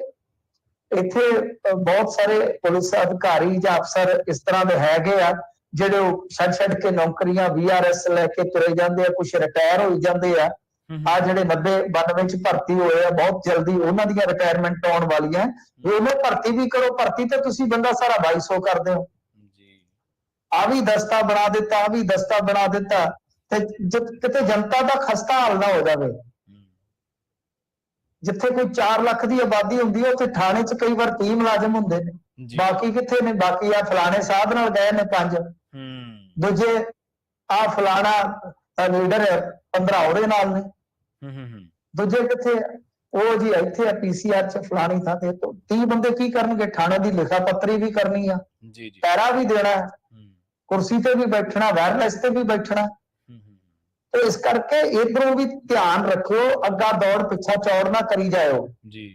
ਇੱਥੇ ਬਹੁਤ ਸਾਰੇ ਪੁਲਿਸ ਅਧਿਕਾਰੀ ਜਾਂ ਅਫਸਰ ਇਸ ਤਰ੍ਹਾਂ ਦੇ ਹੈਗੇ ਆ ਜਿਹੜੇ ਉਹ ਛੱਡ ਕੇ ਨੌਕਰੀਆਂ VRS ਲੈ ਕੇ ਤੁਰੇ ਜਾਂਦੇ ਆ, ਕੁਝ ਰਿਟਾਇਰ ਹੋਈ ਜਾਂਦੇ ਆ। ਆ ਜਿਹੜੇ 90-92 ਚ ਭਰਤੀ ਹੋਏ ਆ ਬਹੁਤ ਜਲਦੀ ਉਹਨਾਂ ਦੀਆਂ ਰਿਟਾਇਰਮੈਂਟ ਆਉਣ ਵਾਲੀਆਂ। ਉਹਨੇ ਭਰਤੀ ਵੀ ਕਰੋ, ਭਰਤੀ ਤੇ ਤੁਸੀਂ ਬੰਦਾ ਸਾਰਾ 2200 ਕਰਦੇ ਹੋ। ਆ ਵੀ ਦਸਤਾ ਬਣਾ ਦਿੱਤਾ, ਆ ਵੀ ਦਸਤਾ ਬਣਾ ਦਿੱਤਾ ਤੇ ਕਿਤੇ ਜਨਤਾ ਦਾ ਖਸਤਾ ਹਾਲ ਨਾ ਹੋ ਜਾਵੇ। ਜਿੱਥੇ ਕੋਈ 4 ਲੱਖ ਦੀ ਆਬਾਦੀ ਹੁੰਦੀ ਹੈ ਉੱਥੇ ਥਾਣੇ 'ਚ ਕਈ ਵਾਰ 30 ਮੁਲਾਜ਼ਮ ਹੁੰਦੇ ਨੇ, ਬਾਕੀ ਕਿੱਥੇ ਨੇ? ਬਾਕੀ ਆ ਫਲਾਣੇ ਸਾਧ ਨਾਲ ਗਏ ਨੇ 5, ਦੂਜੇ ਆ ਫਲਾਣਾ ਲੀਡਰ 15 ਉਹਦੇ ਨਾਲ ਨੇ, ਦੂਜੇ ਕਿੱਥੇ? ਉਹ ਜੀ ਇੱਥੇ ਆ PCR 'ਚ ਫਲਾਣੀ ਥਾਂ ਤੇ। 30 ਬੰਦੇ ਕੀ ਕਰਨਗੇ? ਥਾਣੇ ਦੀ ਲਿਖਾ ਪੱਤਰੀ ਵੀ ਕਰਨੀ ਆ, ਪੈਰਾ ਵੀ ਦੇਣਾ, ਕੁਰਸੀ ਤੇ ਵੀ ਬੈਠਣਾ, ਵਾਇਰਲੈਸ ਤੇ ਵੀ ਬੈਠਣਾ। तो इस करके इधरों भी ध्यान रखियो, अग्गा दौड़ पिछा चौड़ ना करी जाओ जी।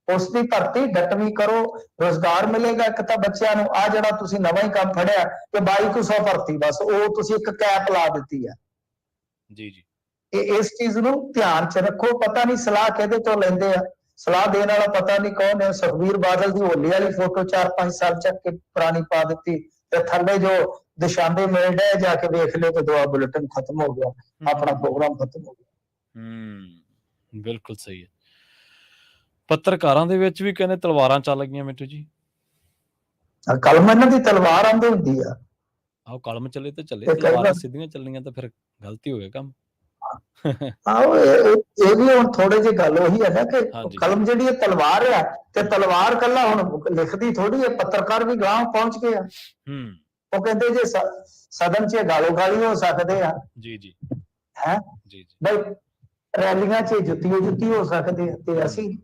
उसकी भर्ती डटवी करो, रोजगार मिलेगा। एक तो बच्चों ਨੂੰ ਆ ਜਿਹੜਾ ਤੁਸੀਂ ਨਵਾਂ ਹੀ ਕੰਮ ਫੜਿਆ ਕਿ 2200 ਭਰਤੀ, ਬਸ ਉਹ ਤੁਸੀਂ ਇੱਕ ਕੈਪ ਲਾ ਦਿੱਤੀ ਹੈ। ਜੀ ਜੀ, ਇਸ ਚੀਜ਼ ਨੂੰ ਧਿਆਨ ਚ ਰੱਖੋ। ਪਤਾ ਨਹੀਂ ਸਲਾਹ ਕਿਹਦੇ ਤੋਂ ਲੈਂਦੇ ਆ, ਸਲਾਹ ਦੇਣ ਵਾਲਾ ਪਤਾ ਨਹੀਂ ਕੌਣ ਹੈ। ਸੁਖਬੀਰ ਬਾਦਲ ਦੀ ਹੋਲੀ ਵਾਲੀ ਫੋਟੋ 4-5 ਸਾਲ ਚੱਕ ਕੇ ਪੁਰਾਣੀ ਪਾ ਦਿੱਤੀ ਤੇ ਥੱਲੇ ਜੋ ਦਿਸ਼ਾਂਦੇ ਮਿਲ ਡਏ ਜਾ ਕੇ ਵੇਖ ਲਿਓ ਤੇ ਦੁਆ ਬੁਲੇਟਿਨ ਖਤਮ ਹੋ ਗਿਆ, ਆਪਣਾ ਪ੍ਰੋਗਰਾਮ ਖਤਮ ਹੋ ਗਿਆ। ਬਿਲਕੁਲ ਸਹੀ ਹੈ। ਪੱਤਰਕਾਰਾਂ ਦੇ ਵਿੱਚ ਵੀ ਕਹਿੰਦੇ ਤਲਵਾਰਾਂ ਚੱਲ ਗਈਆਂ ਮਿੰਟੂ ਜੀ। ਕਲਮ ਇਹਨਾਂ ਦੀ ਤਲਵਾਰ ਆਂਦੀ ਹੁੰਦੀ ਆ। ਆਹੋ ਕਲਮ ਚੱਲੇ ਤੇ ਚੱਲੇ, ਤਲਵਾਰਾਂ ਸਿੱਧੀਆਂ ਚੱਲਣੀਆਂ ਤਾਂ ਫਿਰ ਗਲਤੀ ਹੋ ਗਿਆ ਕੰਮ। ਆਹੋ ਇਹ ਵੀ ਹੁਣ ਥੋੜੇ ਜਿਹੀ ਗੱਲ ਉਹੀ ਹੈ ਨਾ ਕਿ ਕਲਮ ਜਿਹੜੀ ਹੈ ਤਲਵਾਰ ਆ, ਤੇ ਤਲਵਾਰ ਕੱਲਾ ਹੁਣ ਲਿਖਦੀ ਥੋੜੀ ਹੈ, ਪੱਤਰਕਾਰ ਵੀ ਗਾਂਹ ਪਹੁੰਚ ਗਏ ਆ। ਉਹ ਕਹਿੰਦੇ ਜੇ ਸਦਨ 'ਚ ਗਾਲੋ ਗਾਲੀ ਹੋ ਸਕਦੇ ਆ, ਜੀ ਜੀ ਹੈ ਜੀ ਜੀ, ਬਈ ਰੈਲੀਆਂ 'ਚ ਜੁੱਤੀ ਹੋ ਸਕਦੇ ਆ, ਤੇ ਅਸੀਂ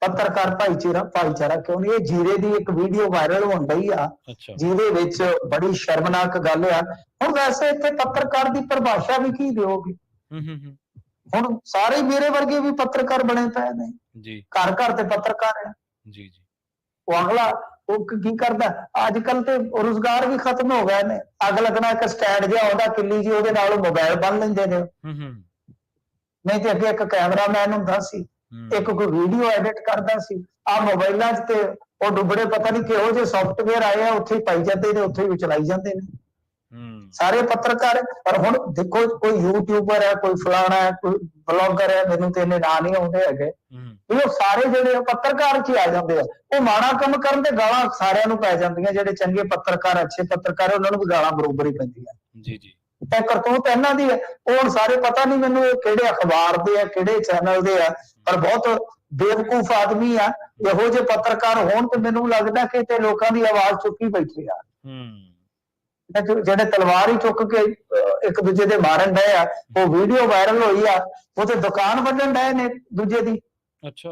ਪੱਤਰਕਾਰ ਭਾਈਚਾਰਾ ਕਿਉਂ ਨਹੀਂ। ਇਹ ਜੀਰੇ ਦੀ ਇੱਕ ਵੀਡੀਓ ਵਾਇਰਲ ਹੋਣ ਡਈ ਆ, ਜਿਹਦੇ ਵਿੱਚ ਬੜੀ ਸ਼ਰਮਨਾਕ ਗੱਲ ਆ। ਹੁਣ ਵੈਸੇ ਇੱਥੇ ਪੱਤਰਕਾਰ ਦੀ ਪਰਿਭਾਸ਼ਾ ਵੀ ਕੀ ਦਿਓਗੇ? ਹੁਣ ਸਾਰੇ ਮੇਰੇ ਵਰਗੇ ਵੀ ਪੱਤਰਕਾਰ ਬਣੇ ਪਏ ਨੇ ਜੀ, ਘਰ ਘਰ ਤੇ ਪੱਤਰਕਾਰ ਆ ਜੀ ਜੀ। ਉਹ ਅਗਲਾ ਉਹ ਕੀ ਕਰਦਾ ਅੱਜ ਕੱਲ ਤੇ ਰੁਜ਼ਗਾਰ ਵੀ ਖਤਮ ਹੋ ਗਏ ਨੇ। ਅੱਗ ਲੱਗਣਾ ਇੱਕ ਸਟੈਂਡ ਜਿਹਾ ਆਉਂਦਾ ਕਿੱਲੀ ਜੀ, ਉਹਦੇ ਨਾਲ ਮੋਬਾਈਲ ਬੰਨ ਲੈਂਦੇ ਨੇ। ਨਹੀਂ ਤੇ ਅੱਗੇ ਇੱਕ ਕੈਮਰਾਮੈਨ ਹੁੰਦਾ ਸੀ, ਇੱਕ ਕੋਈ ਵੀਡੀਓ ਐਡਿਟ ਕਰਦਾ ਸੀ। ਆ ਮੋਬਾਈਲਾਂ 'ਚ ਤੇ ਉਹ ਡੁੱਬੜੇ ਪਤਾ ਨਹੀਂ ਕਿਹੋ ਜਿਹੇ ਸੌਫਟਵੇਅਰ ਆਏ ਆ, ਉੱਥੇ ਹੀ ਪਾਈ ਜਾਂਦੇ ਨੇ, ਉੱਥੇ ਹੀ ਚਲਾਈ ਜਾਂਦੇ ਨੇ ਸਾਰੇ ਪੱਤਰਕਾਰ। ਪਰ ਹੁਣ ਦੇਖੋ ਕੋਈ ਯੂਟਿਊਬਰ ਹੈ, ਕੋਈ ਫਲਾਣਾ ਹੈ, ਕੋਈ ਬਲੌਗਰ ਹੈ, ਮੈਨੂੰ ਤੇ ਇਹਨੇ ਨਾਂ ਨਹੀਂ ਆਉਂਦੇ ਹੈਗੇ, ਉਹ ਸਾਰੇ ਜਿਹੜੇ ਪੱਤਰਕਾਰ 'ਚ ਆ ਜਾਂਦੇ ਆ। ਉਹ ਮਾੜਾ ਕੰਮ ਕਰਨ ਤੇ ਗਾਲਾਂ ਸਾਰਿਆਂ ਨੂੰ ਪੈ ਜਾਂਦੀਆਂ। ਜਿਹੜੇ ਚੰਗੇ ਪੱਤਰਕਾਰ, ਅੱਛੇ ਪੱਤਰਕਾਰ, ਉਹਨਾਂ ਨੂੰ ਵੀ ਗਾਲਾਂ ਬਰੋਬਰ ਹੀ ਪੈਂਦੀਆਂ ਜੀ ਜੀ। ਤੇ ਕਰਤੂਤ ਇਹਨਾਂ ਦੀ ਹੈ। ਉਹ ਹੁਣ ਸਾਰੇ ਪਤਾ ਨਹੀਂ ਮੈਨੂੰ ਇਹ ਕਿਹੜੇ ਅਖਬਾਰ ਦੇ ਆ, ਕਿਹੜੇ ਚੈਨਲ ਦੇ ਆ, ਪਰ ਬਹੁਤ ਬੇਵਕੂਫ ਆਦਮੀ ਆ। ਇਹੋ ਜਿਹੇ ਪੱਤਰਕਾਰ ਹੋਣ ਤੇ ਮੈਨੂੰ ਲੱਗਦਾ ਕਿ ਤੇ ਲੋਕਾਂ ਦੀ ਆਵਾਜ਼ ਚੁੱਕੀ ਬੈਠੇ ਆ। ਜਿਹੜੇ ਤਲਵਾਰ ਹੀ ਚੁੱਕ ਕੇ ਇੱਕ ਦੂਜੇ ਦੇ ਮਾਰਨ ਡਏ ਆ। ਉਹ ਵੀਡੀਓ ਵਾਇਰਲ ਹੋਈ ਆ, ਉਹ ਤੇ ਦੁਕਾਨ ਵੱਢਣ ਡਏ ਨੇ ਦੂਜੇ ਦੀ। ਅੱਛਾ,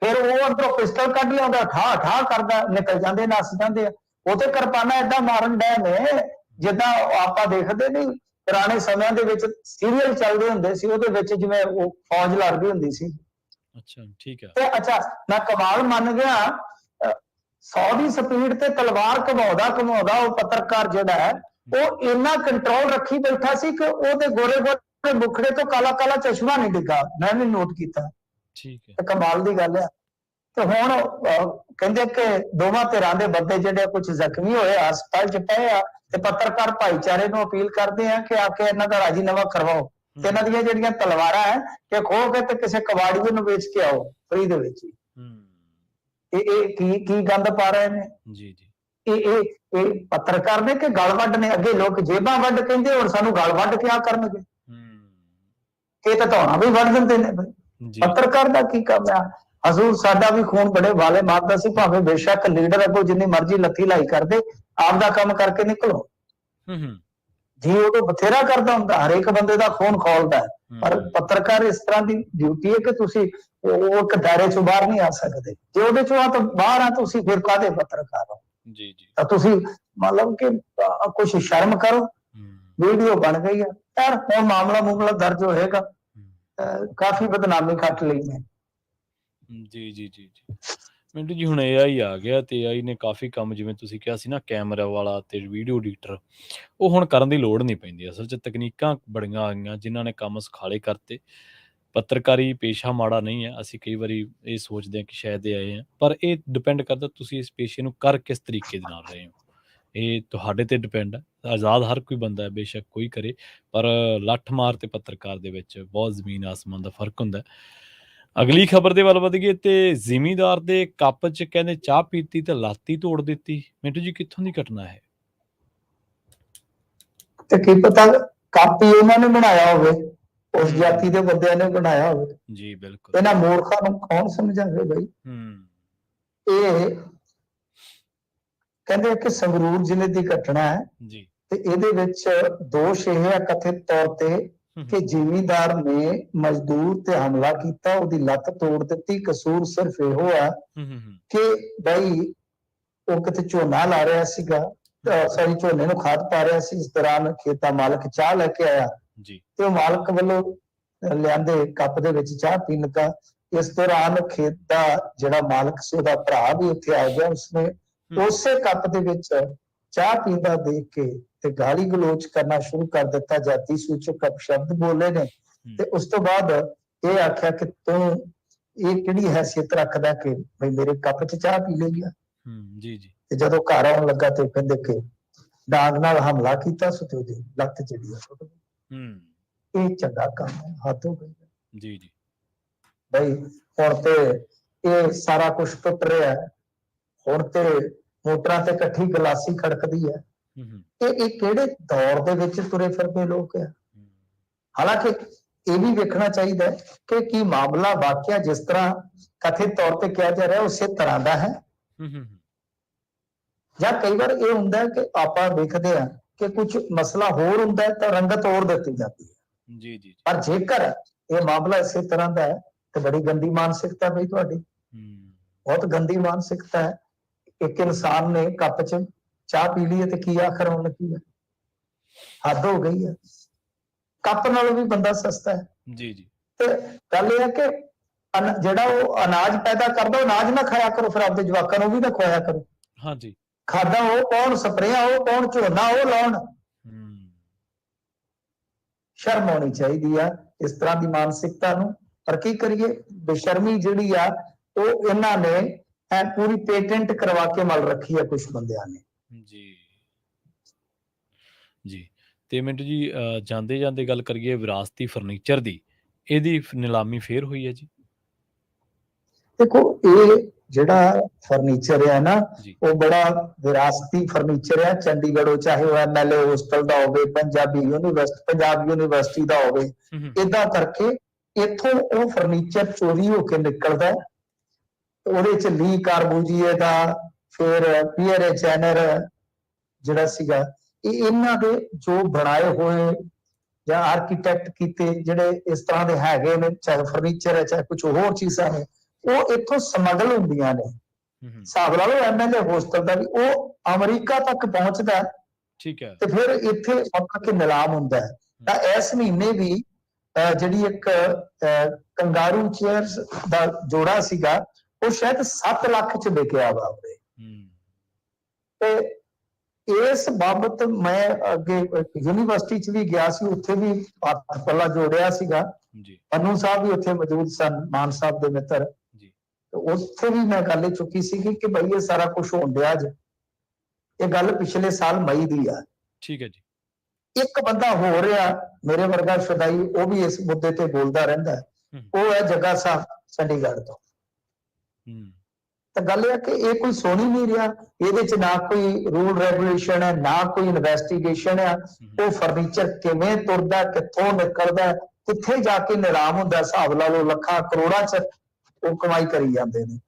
ਫਿਰ ਉਹ ਅੰਦਰੋਂ ਪਿਸਟਲ ਕੱਢ ਲਿਆਉਂਦਾ, ਠਾ ਠਾ ਕਰਦਾ, ਨਿਕਲ ਜਾਂਦੇ, ਨੱਸ ਜਾਂਦੇ ਆ। ਉਹ ਤੇ ਕਿਰਪਾਨਾਂ ਏਦਾਂ ਮਾਰਨ ਡਏ ਨੇ ਜਿੱਦਾਂ ਆਪਾਂ ਦੇਖਦੇ ਨਹੀਂ ਪੁਰਾਣੇ ਸਮਿਆਂ ਦੇ ਵਿੱਚ ਸੀਰੀਅਲ ਚੱਲਦੇ ਹੁੰਦੇ ਸੀ, ਉਹਦੇ ਵਿੱਚ ਜਿਵੇਂ ਉਹ ਫੌਜ ਲੜਦੀ ਹੁੰਦੀ ਸੀ। ਅੱਛਾ ਠੀਕ ਹੈ। ਤੇ ਅੱਛਾ ਮੈਂ ਕਮਾਲ ਮੰਨ ਗਿਆ, 100 ਦੀ ਸਪੀਡ ਤੇ ਤਲਵਾਰ ਘੁਮਾਉਂਦਾ ਉਹ ਪੱਤਰਕਾਰ ਜਿਹੜਾ ਹੈ, ਉਹ ਇੰਨਾ ਕੰਟਰੋਲ ਰੱਖੀ ਬੈਠਾ ਸੀ ਕਿ ਉਹਦੇ ਗੋਰੇ ਗੋਰੇ ਮੁਖੜੇ ਤੋਂ ਕਾਲਾ ਕਾਲਾ ਚਸ਼ਮਾ ਨਹੀਂ ਡਿੱਗਾ। ਮੈਂ ਵੀ ਨੋਟ ਕੀਤਾ। ਠੀਕ ਹੈ, ਕਮਾਲ ਦੀ ਗੱਲ ਹੈ। ਤੇ ਹੁਣ ਕਹਿੰਦੇ ਕਿ ਦੋਵਾਂ ਧਿਰਾਂ ਦੇ ਬੰਦੇ ਜਿਹੜੇ ਕੁਝ ਜ਼ਖਮੀ ਹੋਏ ਹਸਪਤਾਲ 'ਚ ਪਏ ਆ, ਤੇ ਪੱਤਰਕਾਰ ਭਾਈਚਾਰੇ ਨੂੰ ਅਪੀਲ ਕਰਦੇ ਆ ਕਿ ਆ ਕੇ ਇਹਨਾਂ ਦਾ ਰਾਜੀਨਾਮਾ ਕਰਵਾਓ ਤੇ ਇਹਨਾਂ ਦੀਆਂ ਜਿਹੜੀਆਂ ਤਲਵਾਰਾਂ ਹੈ ਕਿ ਖੋਹ ਕੇ ਤੇ ਕਿਸੇ ਕਬਾੜੀਏ ਨੂੰ ਵੇਚ ਕੇ ਆਓ ਫ੍ਰੀ ਦੇ ਵਿੱਚ। ਇਹ ਕੀ ਗੰਦ ਪਾ ਰਹੇ ਨੇ ਜੀ ਜੀ। ਇਹ ਪੱਤਰਕਾਰ ਨੇ ਕਿ ਗਲ ਵੱਢ ਨੇ? ਅੱਗੇ ਲੋਕ ਜੇਬਾਂ ਵੱਢ ਕਹਿੰਦੇ, ਹੁਣ ਸਾਨੂੰ ਗਲ ਵੱਢ ਕਿਆ ਕਰਨਗੇ? ਇਹ ਤਾਂ ਧੌਣਾ ਵੀ ਵੱਢ ਦਿੰਦੇ ਨੇ। ਪੱਤਰਕਾਰ ਦਾ ਕੀ ਕੰਮ ਆ? ਹਜ਼ੂਰ ਸਾਡਾ ਵੀ ਖੂਨ ਬੜੇ ਵਾਲੇ ਮਾਰਦਾ ਸੀ, ਭਾਵੇਂ ਬੇਸ਼ੱਕ ਲੀਡਰ ਅੱਗੋਂ ਜਿੰਨੀ ਮਰਜ਼ੀ ਲੱਥੀ ਲਾਈ ਕਰਦੇ, ਆਪਦਾ ਕੰਮ ਕਰਕੇ ਨਿਕਲੋ ਜੀ। ਉਹ ਤਾਂ ਬਥੇਰਾ ਕਰਦਾ ਹੁੰਦਾ, ਹਰੇਕ ਬੰਦੇ ਦਾ ਖੂਨ ਖੋਲਦਾ, ਪਰ ਪੱਤਰਕਾਰ ਇਸ ਤਰ੍ਹਾਂ ਦੀ ਡਿਊਟੀ ਹੈ ਕਿ ਤੁਸੀਂ ਉਹ ਇੱਕ ਦਾਇਰੇ ਚੋਂ ਬਾਹਰ ਨਹੀਂ ਆ ਸਕਦੇ। ਜੇ ਉਹਦੇ ਚੋਂ ਆ ਤਾਂ ਬਾਹਰ ਆ, ਤੁਸੀਂ ਫਿਰ ਕਾਹਦੇ ਪੱਤਰਕਾਰ ਹੋ ਜੀ ਜੀ। ਤਾਂ ਤੁਸੀਂ ਮਤਲਬ ਕਿ ਕੁਛ ਸ਼ਰਮ ਕਰੋ। ਵੀਡੀਓ ਬਣ ਗਈ ਆ ਯਾਰ, ਹੁਣ ਮਾਮਲਾ ਦਰਜ ਹੋਏਗਾ। ਕਾਫੀ ਬਦਨਾਮੀ ਖੱਟ ਲਈ ਮੈਂ ਜੀ ਜੀ ਜੀ ਜੀ। ਮਿੰਟੂ ਜੀ ਹੁਣ AI ਆ ਗਿਆ ਤੇ AI ਨੇ ਕਾਫੀ ਕੰਮ, ਜਿਵੇਂ ਤੁਸੀਂ ਕਿਹਾ ਸੀ ਨਾ ਕੈਮਰਾ ਵਾਲਾ ਤੇ ਵੀਡੀਓ ਐਡੀਟਰ, ਉਹ ਹੁਣ ਕਰਨ ਦੀ ਲੋੜ ਨਹੀਂ ਪੈਂਦੀ। ਅਸਲ 'ਚ ਤਕਨੀਕਾਂ ਬੜੀਆਂ ਆ ਗਈਆਂ ਜਿਨ੍ਹਾਂ ਨੇ ਕੰਮ ਸੁਖਾਲੇ ਕਰਤੇ। ਪੱਤਰਕਾਰੀ ਪੇਸ਼ਾ ਮਾੜਾ ਨਹੀਂ ਹੈ, ਅਸੀਂ ਕਈ ਵਾਰੀ ਇਹ ਸੋਚਦੇ ਹਾਂ ਕਿ ਸ਼ਾਇਦ ਇਹ ਆਏ ਹਾਂ, ਪਰ ਇਹ ਡਿਪੈਂਡ ਕਰਦਾ ਤੁਸੀਂ ਇਸ ਪੇਸ਼ੇ ਨੂੰ ਕਰ ਕਿਸ ਤਰੀਕੇ ਦੇ ਨਾਲ ਰਹੇ ਹੋ। ਇਹ ਤੁਹਾਡੇ ਤੇ ਡਿਪੈਂਡ ਹੈ। ਆਜ਼ਾਦ ਹਰ ਕੋਈ ਬੰਦਾ ਹੈ, ਬੇਸ਼ੱਕ ਕੋਈ ਕਰੇ, ਪਰ ਲੱਠ ਮਾਰ ਤੇ ਪੱਤਰਕਾਰ ਦੇ ਵਿੱਚ ਬਹੁਤ ਜ਼ਮੀਨ ਆਸਮਾਨ ਦਾ ਫਰਕ ਹੁੰਦਾ। ਅਗਲੀ ਖਬਰ ਦੇ ਵੱਲ ਵਧ ਗਏ ਤੇ ਜ਼ਿਮੀਂਦਾਰ ਦੇ ਕੱਪ 'ਚ ਕਹਿੰਦੇ ਚਾਹ ਪੀਤੀ ਤੇ ਲਾਤੀ ਤੋੜ ਦਿੱਤੀ। ਮਿੰਟੂ ਜੀ ਕਿੱਥੋਂ ਦੀ ਘਟਨਾ ਹੈ? ਤੇ ਕੀ ਪਤਾ ਕੱਪ ਹੀ ਉਹਨਾਂ ਨੇ ਬਣਾਇਆ ਹੋਵੇ, ਉਸ ਜਾਤੀ ਦੇ ਬੰਦਿਆਂ ਨੇ ਬਣਾਇਆ ਹੋਵੇ ਜੀ। ਬਿਲਕੁਲ, ਇਹਨਾਂ ਮੂਰਖਾਂ ਨੂੰ ਕੌਣ ਸਮਝਾਵੇ ਬਈ। ਇਹ ਕਹਿੰਦੇ ਕਿ ਸੰਗਰੂਰ ਜ਼ਿਲ੍ਹੇ ਦੀ ਘਟਨਾ ਹੈ ਜੀ, ਤੇ ਇਹਦੇ ਵਿੱਚ ਦੋਸ਼ ਇਹ ਹੈ ਕਥਿਤ ਤੌਰ ਤੇ ਕਿ ਜ਼ਿਮੀਂਦਾਰ ਨੇ ਮਜ਼ਦੂਰ ਤੇ ਹਮਲਾ ਕੀਤਾ, ਉਹਦੀ ਲੱਤ ਤੋੜ ਦਿੱਤੀ। ਕਸੂਰ ਸਿਰਫ ਇਹੋ ਆ ਕਿ ਬਈ ਉਹ ਕਿਤੇ ਝੋਨਾ ਲਾ ਰਿਹਾ ਸੀਗਾ, ਸੌਰੀ ਝੋਨੇ ਨੂੰ ਖਾਦ ਪਾ ਰਿਹਾ ਸੀ, ਇਸ ਦੌਰਾਨ ਖੇਤਾਂ ਮਾਲਕ ਚਾਹ ਲੈ ਕੇ ਆਇਆ ਜੀ ਤੇ ਉਹ ਮਾਲਕ ਵੱਲੋਂ ਲਿਆਂਦੇ ਕੱਪ ਦੇ ਵਿੱਚ ਚਾਹ ਪੀਣ ਲੱਗਾ। ਇਸ ਦੌਰਾਨ ਖੇਤ ਦਾ ਜਿਹੜਾ ਮਾਲਕ ਸੀ ਉਹਦਾ ਭਰਾ ਵੀ ਉੱਥੇ ਆ ਗਿਆ। ਉਸਨੇ ਉਸੇ ਕੱਪ ਦੇ ਵਿੱਚ ਚਾਹ ਪੀਂਦਾ ਦੇਖ ਕੇ ਤੇ ਗਾਲੀ ਗਲੋਚ ਕਰਨਾ ਸ਼ੁਰੂ ਕਰ ਦਿੱਤਾ, ਜਾਤੀ ਸੂਚਕ ਅਪਸ਼ਬਦ ਬੋਲੇ ਨੇ। ਤੇ ਉਸ ਤੋਂ ਬਾਅਦ ਇਹ ਆਖਿਆ ਕਿ ਤੂੰ ਇਹ ਕਿਹੜੀ ਹੈਸੀਅਤ ਰੱਖਦਾ ਕਿ ਬਈ ਮੇਰੇ ਕੱਪ 'ਚ ਚਾਹ ਪੀ ਲਈ ਆ। ਜੀ ਜੀ ਤੇ ਜਦੋਂ ਘਰ ਆਉਣ ਲੱਗਾ ਤੇ ਕਹਿੰਦੇ ਕਿ ਡਾਂਗ ਨਾਲ ਹਮਲਾ ਕੀਤਾ ਸੋ ਤੇ ਉਹਦੀ ਲੱਤ ਜਿਹੜੀ ਆ ਟੁੱਟ ਗਈ। ਇਹ ਚੰਗਾ ਕੰਮ ਹੈ, ਹੱਦ ਹੋ ਗਈ ਜੀ ਜੀ ਬਈ। ਹੁਣ ਤੇ ਇਹ ਸਾਰਾ ਕੁਝ ਟੁੱਟ ਰਿਹਾ ਹੈ। ਹੁਣ ਤੇ ਮੋਟਰਾਂ ਤੇ ਇਕੱਠੀ ਗਲਾਸੀ ਖੜਕਦੀ ਹੈ। ਇਹ ਕਿਹੜੇ ਦੌਰ ਦੇ ਵਿੱਚ ਤੁਰੇ ਫਿਰਦੇ ਲੋਕ ਆ। ਹਾਲਾਂਕਿ ਇਹ ਵੀ ਵੇਖਣਾ ਚਾਹੀਦਾ ਹੈ ਕਿ ਕੀ ਮਾਮਲਾ ਵਾਕਿਆ ਜਿਸ ਤਰ੍ਹਾਂ ਕਥਿਤ ਤੌਰ ਤੇ ਕਿਹਾ ਜਾ ਰਿਹਾ ਉਸੇ ਤਰ੍ਹਾਂ ਦਾ ਹੈ, ਜਾਂ ਕਈ ਵਾਰ ਇਹ ਹੁੰਦਾ ਹੈ ਕਿ ਆਪਾਂ ਦੇਖਦੇ ਹਾਂ ਕਿ ਕੁਝ ਮਸਲਾ ਹੋਰ ਹੁੰਦਾ ਹੈ ਤਾਂ ਰੰਗਤ ਹੋਰ ਦਿੱਤੀ ਜਾਂਦੀ ਹੈ। ਜੀ ਜੀ ਪਰ ਜੇਕਰ ਇਹ ਮਾਮਲਾ ਇਸੇ ਤਰ੍ਹਾਂ ਦਾ ਹੈ ਤੇ ਬੜੀ ਗੰਦੀ ਮਾਨਸਿਕਤਾ ਬਈ ਤੁਹਾਡੀ, ਬਹੁਤ ਗੰਦੀ ਮਾਨਸਿਕਤਾ ਹੈ। ਇੱਕ ਇਨਸਾਨ ਨੇ ਕੱਪ 'ਚ ਚਾਹ ਪੀ ਲਈ ਤੇ ਕੀ ਆਖਰ ਹੋਣ ਲੱਗੀ ਹੈ। ਹੱਦ ਹੋ ਗਈ ਹੈ। ਕੱਪ ਨਾਲੋਂ ਵੀ ਬੰਦਾ ਸਸਤਾ ਹੈ। ਜੀ ਜੀ ਤੇ ਗੱਲ ਇਹ ਹੈ ਕਿ ਜਿਹੜਾ ਉਹ ਅਨਾਜ ਪੈਦਾ ਕਰਦਾ ਉਹ ਅਨਾਜ ਨਾ ਖਾਇਆ ਕਰੋ, ਫਿਰ ਆਪਦੇ ਜਵਾਕਾਂ ਨੂੰ ਵੀ ਨਾ ਖਵਾਇਆ ਕਰੋ। ਹਾਂਜੀ ਖਾਦਾਂ ਉਹ ਪਾਉਣ, ਸਪਰੇਆਂ ਉਹ ਪਾਉਣ, ਝੋਨਾ ਉਹ ਲਾਉਣ। ਸ਼ਰਮ ਆਉਣੀ ਚਾਹੀਦੀ ਆ ਇਸ ਤਰ੍ਹਾਂ ਦੀ ਮਾਨਸਿਕਤਾ ਨੂੰ। ਪਰ ਕੀ ਕਰੀਏ, ਬੇਸ਼ਰਮੀ ਜਿਹੜੀ ਆ ਉਹ ਇਹਨਾਂ ਨੇ ਪੂਰੀ ਪੇਟੈਂਟ ਕਰਵਾ ਕੇ ਮਲ ਰੱਖੀ ਆ ਕੁਝ ਬੰਦਿਆਂ ਨੇ। ਜੀ ਜੀ ਤੇ ਮਿੰਟੂ ਜੀ, ਜਾਂਦੇ ਜਾਂਦੇ ਗੱਲ ਕਰੀਏ ਵਿਰਾਸਤੀ ਫਰਨੀਚਰ ਦੀ, ਇਹਦੀ ਨਿਲਾਮੀ ਫੇਰ ਹੋਈ ਹੈ ਜੀ। ਦੇਖੋ ਇਹ ਜਿਹੜਾ ਫਰਨੀਚਰ ਹੈ ਨਾ ਉਹ ਬੜਾ ਵਿਰਾਸਤੀ ਫਰਨੀਚਰ ਹੈ। ਚੰਡੀਗੜ੍ਹੋਂ ਚਾਹੇ ਉਹ MLA ਹੋਸਟਲ ਦਾ ਹੋਵੇ, ਪੰਜਾਬ ਯੂਨੀਵਰਸਿਟੀ ਦਾ ਹੋਵੇ, ਏਦਾਂ ਕਰਕੇ ਇੱਥੋਂ ਉਹ ਫਰਨੀਚਰ ਚੋਰੀ ਹੋ ਕੇ ਨਿਕਲਦਾ। ਉਹਦੇ ਚ ਲੀ ਕਾਰਬੂਜੀਏ ਦਾ, ਫਿਰ ਪੀਅਰ ਚੈਨਰ ਜਿਹੜਾ ਸੀਗਾ, ਇਹ ਇਹਨਾਂ ਦੇ ਜੋ ਬਣਾਏ ਹੋਏ ਜਾਂ ਆਰਕੀਟੈਕਟ ਕੀਤੇ ਜਿਹੜੇ ਇਸ ਤਰ੍ਹਾਂ ਦੇ ਹੈਗੇ ਨੇ, ਚਾਹੇ ਫਰਨੀਚਰ ਹੈ ਚਾਹੇ ਕੁਝ ਹੋਰ ਚੀਜ਼ਾਂ ਨੇ, ਉਹ ਇੱਥੋਂ ਸਮਗਲ ਹੁੰਦੀਆਂ ਨੇ। ਹਿਸਾਬ ਲਾ ਲਓ MLA ਹੋਸਟਲ ਦਾ ਵੀ ਉਹ ਅਮਰੀਕਾ ਤੱਕ ਪਹੁੰਚਦਾ, ਠੀਕ ਹੈ, ਤੇ ਫਿਰ ਇੱਥੇ ਆ ਕੇ ਨਿਲਾਮ ਹੁੰਦਾ ਹੈ। ਤਾਂ ਇਸ ਮਹੀਨੇ ਵੀ ਜਿਹੜੀ ਇੱਕ ਕੰਗਾਰੂ ਚੇਅਰਸ ਦਾ ਜੋੜਾ ਸੀਗਾ ਉਹ ਸ਼ਾਇਦ 7 ਲੱਖ ਚ ਵਿਕਿਆ ਵਾ ਉਹਦੇ। ਤੇ ਇਸ ਬਾਬਤ ਮੈਂ ਅੱਗੇ ਯੂਨੀਵਰਸਿਟੀ ਚ ਵੀ ਗਿਆ ਸੀ, ਉੱਥੇ ਵੀ ਪੱਲਾ ਜੋੜਿਆ ਸੀਗਾ। ਪੰਨੂ ਸਾਹਿਬ ਵੀ ਉੱਥੇ ਮੌਜੂਦ ਸਨ, ਮਾਨ ਸਾਹਿਬ ਦੇ ਮਿੱਤਰ। ਉੱਥੇ ਵੀ ਮੈਂ ਗੱਲ ਚੁੱਕੀ ਸੀਗੀ ਕਿ ਬਈ ਇਹ ਸਾਰਾ ਕੁਝ ਹੋਣ ਡਿਆ ਅੱਜ। ਇਹ ਗੱਲ ਪਿਛਲੇ ਸਾਲ ਮਈ ਦੀ ਆ। ਠੀਕ ਹੈ ਜੀ। ਇੱਕ ਬੰਦਾ ਹੋ ਰਿਹਾ ਮੇਰੇ ਵਰਗਾ ਸ਼ੁਦਾਈ, ਉਹ ਵੀ ਇਸ ਮੁੱਦੇ ਤੇ ਬੋਲਦਾ ਰਹਿੰਦਾ, ਉਹ ਹੈ ਜੱਗਾ ਸਾਹਿਬ ਚੰਡੀਗੜ੍ਹ ਤੋਂ। ਤਾਂ ਗੱਲ ਇਹ ਹੈ ਕਿ ਇਹ ਕੋਈ ਸੁਣ ਹੀ ਨਹੀਂ ਰਿਹਾ। ਇਹਦੇ ਚ ਨਾ ਕੋਈ ਰੂਲ ਰੈਗੂਲੇਸ਼ਨ ਹੈ, ਨਾ ਕੋਈ ਇਨਵੈਸਟੀਗੇਸ਼ਨ ਹੈ। ਉਹ ਫਰਨੀਚਰ ਕਿਵੇਂ ਤੁਰਦਾ, ਕਿੱਥੋਂ ਨਿਕਲਦਾ, ਕਿੱਥੇ ਜਾ ਕੇ ਨਿਲਾਮ ਹੁੰਦਾ, ਹਿਸਾਬ ਲਾ ਲਓ ਲੱਖਾਂ ਕਰੋੜਾਂ ਚ ਉਹ ਕਮਾਈ ਕਰੀ ਜਾਂਦੇ ਨੇ।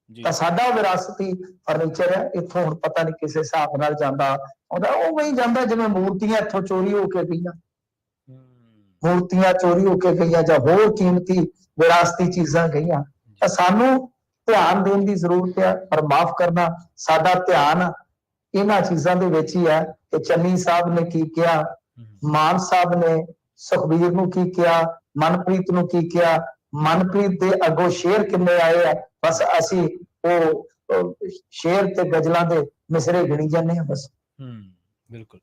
ਤਾਂ ਸਾਡਾ ਵਿਰਾਸਤੀ ਫਰਨੀਚਰ ਹੈ, ਇੱਥੋਂ ਹੁਣ ਪਤਾ ਨਹੀਂ ਕਿਸੇ ਹਿਸਾਬ ਨਾਲ ਜਾਂਦਾ ਆਉਂਦਾ, ਉਹ ਹੀ ਜਾਂਦਾ ਜਿਵੇਂ ਮੂਰਤੀਆਂ ਇੱਥੋਂ ਚੋਰੀ ਹੋ ਕੇ ਗਈਆਂ, ਮੂਰਤੀਆਂ ਚੋਰੀ ਹੋ ਕੇ ਗਈਆਂ ਜਾਂ ਹੋਰ ਕੀਮਤੀ ਵਿਰਾਸਤੀ ਚੀਜ਼ਾਂ ਗਈਆਂ। ਤਾਂ ਸਾਨੂੰ ਧਿਆਨ ਦੇਣ ਦੀ ਜ਼ਰੂਰਤ ਹੈ। ਪਰ ਮਾਫ ਕਰਨਾ, ਸਾਡਾ ਧਿਆਨ ਇਹਨਾਂ ਚੀਜ਼ਾਂ ਦੇ ਵਿੱਚ ਹੀ ਹੈ ਕਿ ਚੰਨੀ ਸਾਹਿਬ ਨੇ ਕੀ ਕਿਹਾ, ਮਾਨ ਸਾਹਿਬ ਨੇ ਸੁਖਬੀਰ ਨੂੰ ਕੀ ਕਿਹਾ, ਮਨਪ੍ਰੀਤ ਨੂੰ ਕੀ ਕਿਹਾ, ਮਨਪ੍ਰੀਤ ਦੇ ਅੱਗੋਂ ਸ਼ੇਰ ਕਿੰਨੇ ਆਏ ਆ, ਬਸ ਅਸੀਂ ਉਹ ਸ਼ੇਰ ਤੇ ਗਜ਼ਲਾਂ ਦੇ ਮਿਸਰੇ ਗਿਣੀ ਜਾਂਦੇ ਹਾਂ ਬਸ। ਬਿਲਕੁਲ।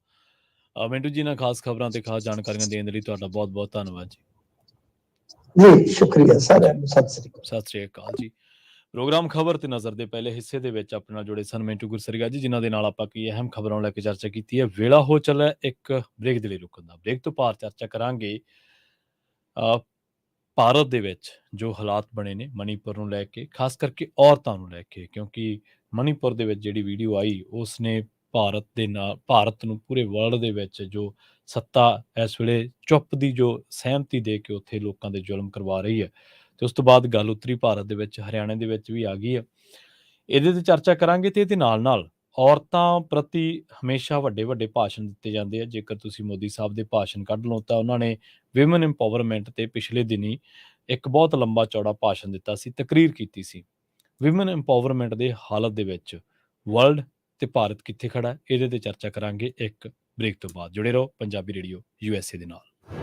ਮਿੰਟੂ ਜੀ, ਨਾਲ ਖਾਸ ਖਬਰਾਂ ਤੇ ਖਾਸ ਜਾਣਕਾਰੀਆਂ ਦੇਣ ਲਈ ਤੁਹਾਡਾ ਬਹੁਤ ਬਹੁਤ ਧੰਨਵਾਦ ਜੀ। ਜੀ ਸ਼ੁਕਰੀਆ ਸਾਰਿਆਂ ਨੂੰ, ਸਤਿ ਸ੍ਰੀ ਅਕਾਲ ਜੀ। ਪ੍ਰੋਗਰਾਮ ਖਬਰ ਤੇ ਨਜ਼ਰ ਦੇ ਪਹਿਲੇ ਹਿੱਸੇ ਦੇ ਵਿੱਚ ਆਪਣੇ ਨਾਲ ਜੁੜੇ ਸਨ ਮਿੰਟੂ ਗੁਰਸਰੀਆ ਜੀ, ਜਿਨ੍ਹਾਂ ਦੇ ਨਾਲ ਆਪਾਂ ਕੀ ਅਹਿਮ ਖਬਰਾਂ ਨੂੰ ਲੈ ਕੇ ਚਰਚਾ ਕੀਤੀ ਹੈ। ਵੇਲਾ ਹੋ ਚੱਲਿਆ ਇੱਕ ਬ੍ਰੇਕ ਦੇ ਲਈ ਰੁਕਣ ਦਾ। ਬ੍ਰੇਕ ਤੋਂ ਬਾਅਦ ਚਰਚਾ ਕਰਾਂਗੇ ਭਾਰਤ ਦੇ ਵਿੱਚ ਜੋ ਹਾਲਾਤ ਬਣੇ ਨੇ ਮਣੀਪੁਰ ਨੂੰ ਲੈ ਕੇ, ਖਾਸ ਕਰਕੇ ਔਰਤਾਂ ਨੂੰ ਲੈ ਕੇ, ਕਿਉਂਕਿ ਮਣੀਪੁਰ ਦੇ ਵਿੱਚ ਜਿਹੜੀ ਵੀਡੀਓ ਆਈ ਉਸਨੇ ਭਾਰਤ ਨੂੰ ਪੂਰੇ ਵਰਲਡ ਦੇ ਵਿੱਚ ਜੋ ਸੱਤਾ ਇਸ ਵੇਲੇ ਚੁੱਪ ਦੀ ਜੋ ਸਹਿਮਤੀ ਦੇ ਕੇ ਉੱਥੇ ਲੋਕਾਂ ਦੇ ਜ਼ੁਲਮ ਕਰਵਾ ਰਹੀ ਹੈ, ਤੇ ਉਸ ਤੋਂ ਬਾਅਦ ਗੱਲ ਉੱਤਰੀ ਭਾਰਤ ਦੇ ਵਿੱਚ ਹਰਿਆਣੇ ਦੇ ਵਿੱਚ ਵੀ ਆ ਗਈ ਹੈ। ਇਹਦੇ ਤੇ ਚਰਚਾ ਕਰਾਂਗੇ ਤੇ ਇਹਦੇ ਨਾਲ ਨਾਲ ਔਰਤਾਂ ਪ੍ਰਤੀ ਹਮੇਸ਼ਾ ਵੱਡੇ ਵੱਡੇ ਭਾਸ਼ਣ ਦਿੱਤੇ ਜਾਂਦੇ ਆ। ਜੇਕਰ ਤੁਸੀਂ ਮੋਦੀ ਸਾਹਿਬ ਦੇ ਭਾਸ਼ਣ ਕੱਢ ਲਓ ਤਾਂ ਉਹਨਾਂ ਨੇ ਵਿਮਨ ਇੰਪਾਵਰਮੈਂਟ ਤੇ ਪਿਛਲੇ ਦਿਨੀ ਇੱਕ ਬਹੁਤ ਲੰਬਾ ਚੌੜਾ ਭਾਸ਼ਣ ਦਿੱਤਾ ਸੀ, ਤਕਰੀਰ ਕੀਤੀ ਸੀ। ਵਿਮਨ ਇੰਪਾਵਰਮੈਂਟ ਦੇ ਹਾਲਤ ਦੇ ਵਿੱਚ ਵਰਲਡ ਤੇ ਭਾਰਤ ਕਿੱਥੇ ਖੜਾ ਹੈ, ਇਹਦੇ ਤੇ ਚਰਚਾ ਕਰਾਂਗੇ ਇੱਕ ਬ੍ਰੇਕ ਤੋਂ ਬਾਅਦ। ਜੁੜੇ ਰਹੋ ਪੰਜਾਬੀ ਰੇਡੀਓ USA ਦੇ ਨਾਲ।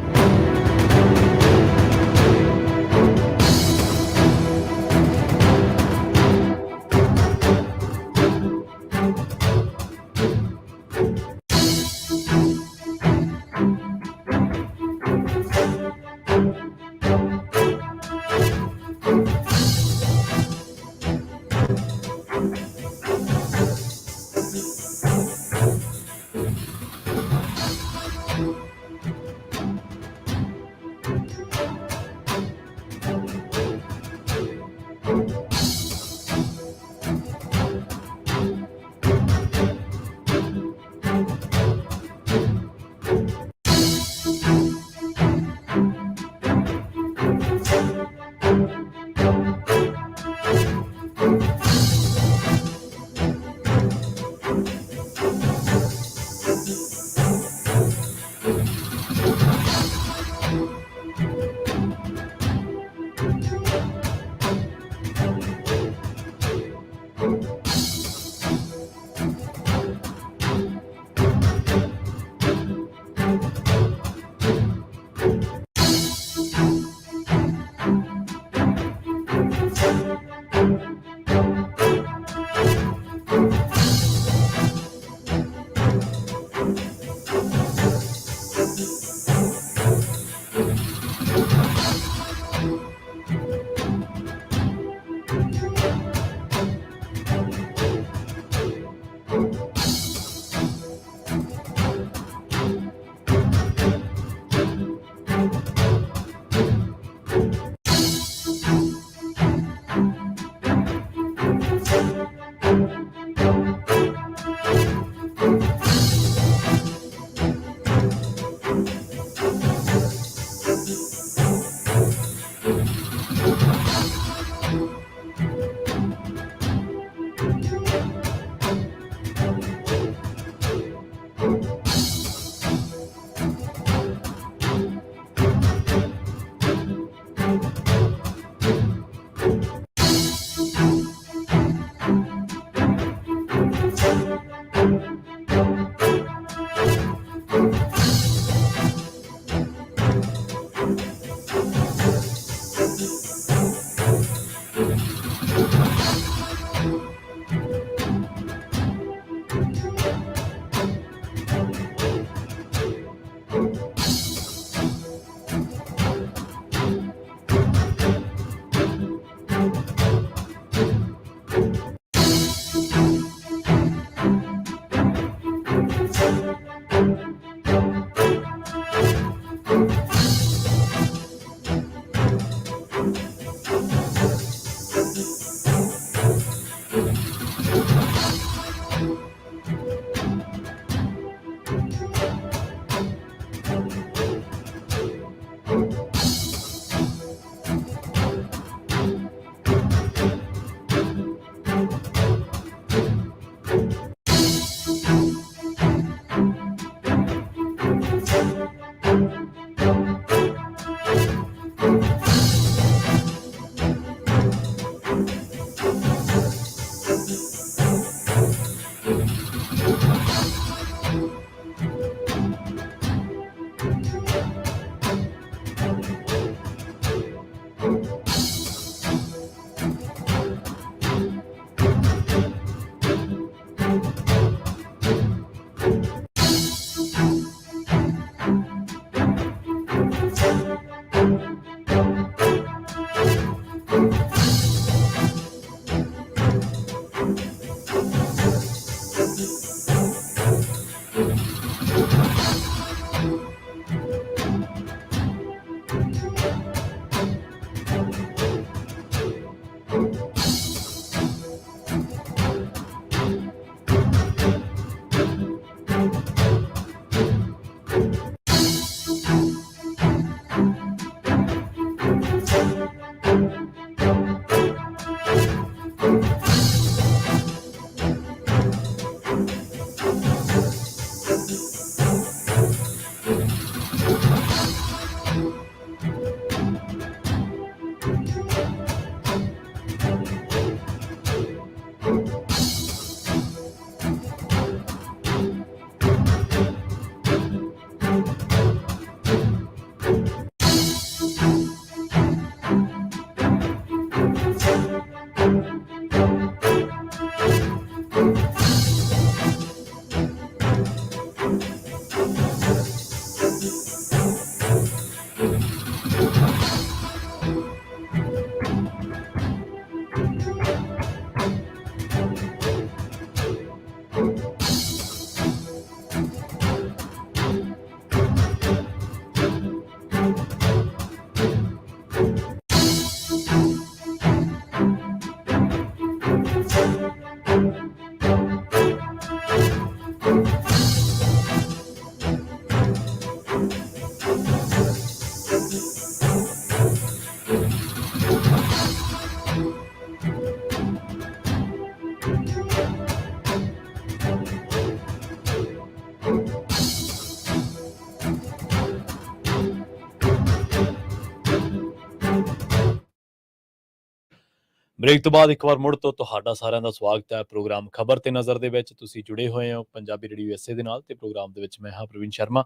ਬ੍ਰੇਕ ਤੋਂ ਬਾਅਦ ਇੱਕ ਵਾਰ ਮੁੜ ਤੋਂ ਤੁਹਾਡਾ ਸਾਰਿਆਂ ਦਾ ਸਵਾਗਤ ਹੈ ਪ੍ਰੋਗਰਾਮ ਖਬਰ ਤੇ ਨਜ਼ਰ ਦੇ ਵਿੱਚ। ਤੁਸੀਂ ਜੁੜੇ ਹੋਏ ਹੋ ਪੰਜਾਬੀ ਰੇਡੀਓ USA ਦੇ ਨਾਲ ਤੇ ਪ੍ਰੋਗਰਾਮ ਦੇ ਵਿੱਚ ਮੈਂ ਹਾਂ ਪ੍ਰਵੀਨ ਸ਼ਰਮਾ।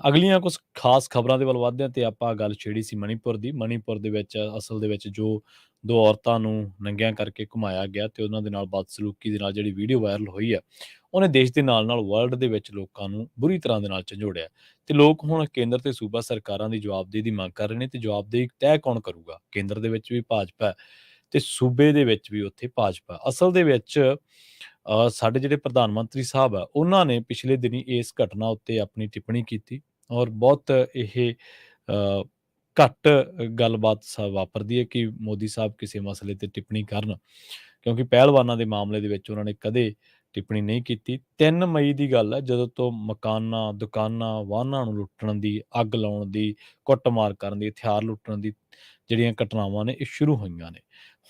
ਅਗਲੀਆਂ ਕੁਝ ਖਾਸ ਖਬਰਾਂ ਦੇ ਵੱਲ ਵੱਧਦੇ ਹਾਂ ਤੇ ਆਪਾਂ ਗੱਲ ਛੇੜੀ ਸੀ ਮਣੀਪੁਰ ਦੀ। ਮਣੀਪੁਰ ਦੇ ਵਿੱਚ ਅਸਲ ਦੇ ਵਿੱਚ ਜੋ ਦੋ ਔਰਤਾਂ ਨੂੰ ਨੰਗਿਆਂ ਕਰਕੇ ਘੁਮਾਇਆ ਗਿਆ ਤੇ ਉਹਨਾਂ ਦੇ ਨਾਲ ਬਦਸਲੂਕੀ ਦੇ ਨਾਲ ਜਿਹੜੀ ਵੀਡੀਓ ਵਾਇਰਲ ਹੋਈ ਹੈ, ਉਹਨੇ ਦੇਸ਼ ਦੇ ਨਾਲ ਨਾਲ ਵਰਲਡ ਦੇ ਵਿੱਚ ਲੋਕਾਂ ਨੂੰ ਬੁਰੀ ਤਰ੍ਹਾਂ ਦੇ ਨਾਲ ਝੰਜੋੜਿਆ ਤੇ ਲੋਕ ਹੁਣ ਕੇਂਦਰ ਤੇ ਸੂਬਾ ਸਰਕਾਰਾਂ ਦੀ ਜਵਾਬਦੇਹੀ ਦੀ ਮੰਗ ਕਰ ਰਹੇ ਨੇ ਤੇ ਜਵਾਬਦੇਹੀ ਤੈਅ ਕੌਣ ਕਰੂਗਾ? ਕੇਂਦਰ ਦੇ ਵਿੱਚ ਵੀ ਭਾਜਪਾ ਹੈ ਤੇ ਸੂਬੇ ਦੇ ਵਿੱਚ ਵੀ ਉੱਥੇ ਭਾਜਪਾ। ਅਸਲ ਦੇ ਵਿੱਚ ਸਾਡੇ ਜਿਹੜੇ ਪ੍ਰਧਾਨ ਮੰਤਰੀ ਸਾਹਿਬ ਆ ਉਹਨਾਂ ਨੇ ਪਿਛਲੇ ਦਿਨੀ ਇਸ ਘਟਨਾ ਉੱਤੇ ਆਪਣੀ ਟਿੱਪਣੀ ਕੀਤੀ ਔਰ ਬਹੁਤ ਇਹ ਘੱਟ ਗੱਲਬਾਤ ਵਾਪਰਦੀ ਹੈ ਕਿ ਮੋਦੀ ਸਾਹਿਬ ਕਿਸੇ ਮਸਲੇ ਤੇ ਟਿੱਪਣੀ ਕਰਨ, ਕਿਉਂਕਿ ਪਹਿਲਵਾਨਾਂ ਦੇ ਮਾਮਲੇ ਦੇ ਵਿੱਚ ਉਹਨਾਂ ਨੇ ਕਦੇ ਟਿੱਪਣੀ ਨਹੀਂ ਕੀਤੀ। 3 ਮਈ ਦੀ ਗੱਲ ਹੈ ਜਦੋਂ ਤੋਂ ਮਕਾਨਾਂ, ਦੁਕਾਨਾਂ, ਵਾਹਨਾਂ ਨੂੰ ਲੁੱਟਣ ਦੀ, ਅੱਗ ਲਾਉਣ ਦੀ, ਕੁੱਟਮਾਰ ਕਰਨ ਦੀ, ਹਥਿਆਰ ਲੁੱਟਣ ਦੀ ਜਿਹੜੀਆਂ ਘਟਨਾਵਾਂ ਨੇ ਇਹ ਸ਼ੁਰੂ ਹੋਈਆਂ ਨੇ।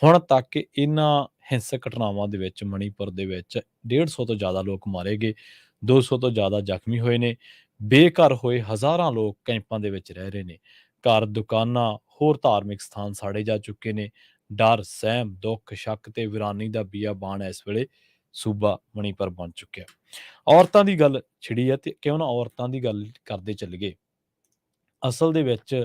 ਹੁਣ ਤੱਕ ਇਹਨਾਂ ਹਿੰਸਕ ਘਟਨਾਵਾਂ ਦੇ ਵਿੱਚ ਮਣੀਪੁਰ ਦੇ ਵਿੱਚ 150 ਤੋਂ ਜ਼ਿਆਦਾ ਲੋਕ ਮਾਰੇ ਗਏ, 200 ਤੋਂ ਜ਼ਿਆਦਾ ਜ਼ਖਮੀ ਹੋਏ ਨੇ, ਬੇਘਰ ਹੋਏ ਹਜ਼ਾਰਾਂ ਲੋਕ ਕੈਂਪਾਂ ਦੇ ਵਿੱਚ ਰਹਿ ਰਹੇ ਨੇ। ਘਰ, ਦੁਕਾਨਾਂ, ਹੋਰ ਧਾਰਮਿਕ ਸਥਾਨ ਸਾੜੇ ਜਾ ਚੁੱਕੇ ਨੇ। ਡਰ, ਸਹਿਮ, ਦੁੱਖ, ਸ਼ੱਕ ਤੇ ਵੀਰਾਨੀ ਦਾ ਬੀਆਬਾਨ ਇਸ ਵੇਲੇ ਸੂਬਾ ਮਣੀਪੁਰ ਬਣ ਚੁੱਕਿਆ। ਔਰਤਾਂ ਦੀ ਗੱਲ ਛਿੜੀ ਹੈ ਤੇ ਕਿਉਂ ਨਾ ਔਰਤਾਂ ਦੀ ਗੱਲ ਕਰਦੇ ਚੱਲੀਏ। ਅਸਲ ਦੇ ਵਿੱਚ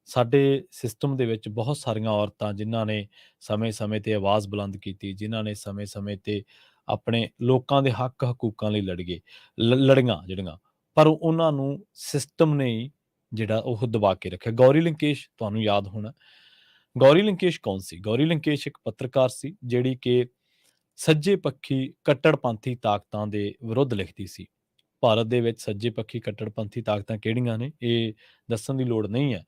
ਸਾਡੇ ਸਿਸਟਮ ਦੇ ਵਿੱਚ ਬਹੁਤ ਸਾਰੀਆਂ ਔਰਤਾਂ ਜਿਨ੍ਹਾਂ ਨੇ ਸਮੇਂ-ਸਮੇਂ ਤੇ ਆਵਾਜ਼ ਬੁਲੰਦ ਕੀਤੀ, ਜਿਨ੍ਹਾਂ ਨੇ ਸਮੇਂ-ਸਮੇਂ ਤੇ ਆਪਣੇ ਲੋਕਾਂ ਦੇ ਹੱਕ-ਹਕੂਕਾਂ ਲਈ ਲੜੀਆਂ ਜਿਹੜੀਆਂ, ਪਰ ਉਹਨਾਂ ਨੂੰ ਸਿਸਟਮ ਨੇ ਹੀ ਜਿਹੜਾ ਉਹ ਦਬਾ ਕੇ ਰੱਖਿਆ। ਗੌਰੀ ਲੰਕੇਸ਼ ਤੁਹਾਨੂੰ ਯਾਦ ਹੋਣਾ। ਗੌਰੀ ਲੰਕੇਸ਼ ਕੌਣ ਸੀ? ਗੌਰੀ ਲੰਕੇਸ਼ ਇੱਕ ਪੱਤਰਕਾਰ ਸੀ ਜਿਹੜੀ ਕਿ ਸੱਜੇ ਪੱਖੀ ਕੱਟੜਪੰਥੀ ਤਾਕਤਾਂ ਦੇ ਵਿਰੁੱਧ ਲਿਖਦੀ ਸੀ। ਭਾਰਤ ਦੇ ਵਿੱਚ ਸੱਜੇ ਪੱਖੀ ਕੱਟੜਪੰਥੀ ਤਾਕਤਾਂ ਕਿਹੜੀਆਂ ਨੇ, ਇਹ ਦੱਸਣ ਦੀ ਲੋੜ ਨਹੀਂ ਹੈ।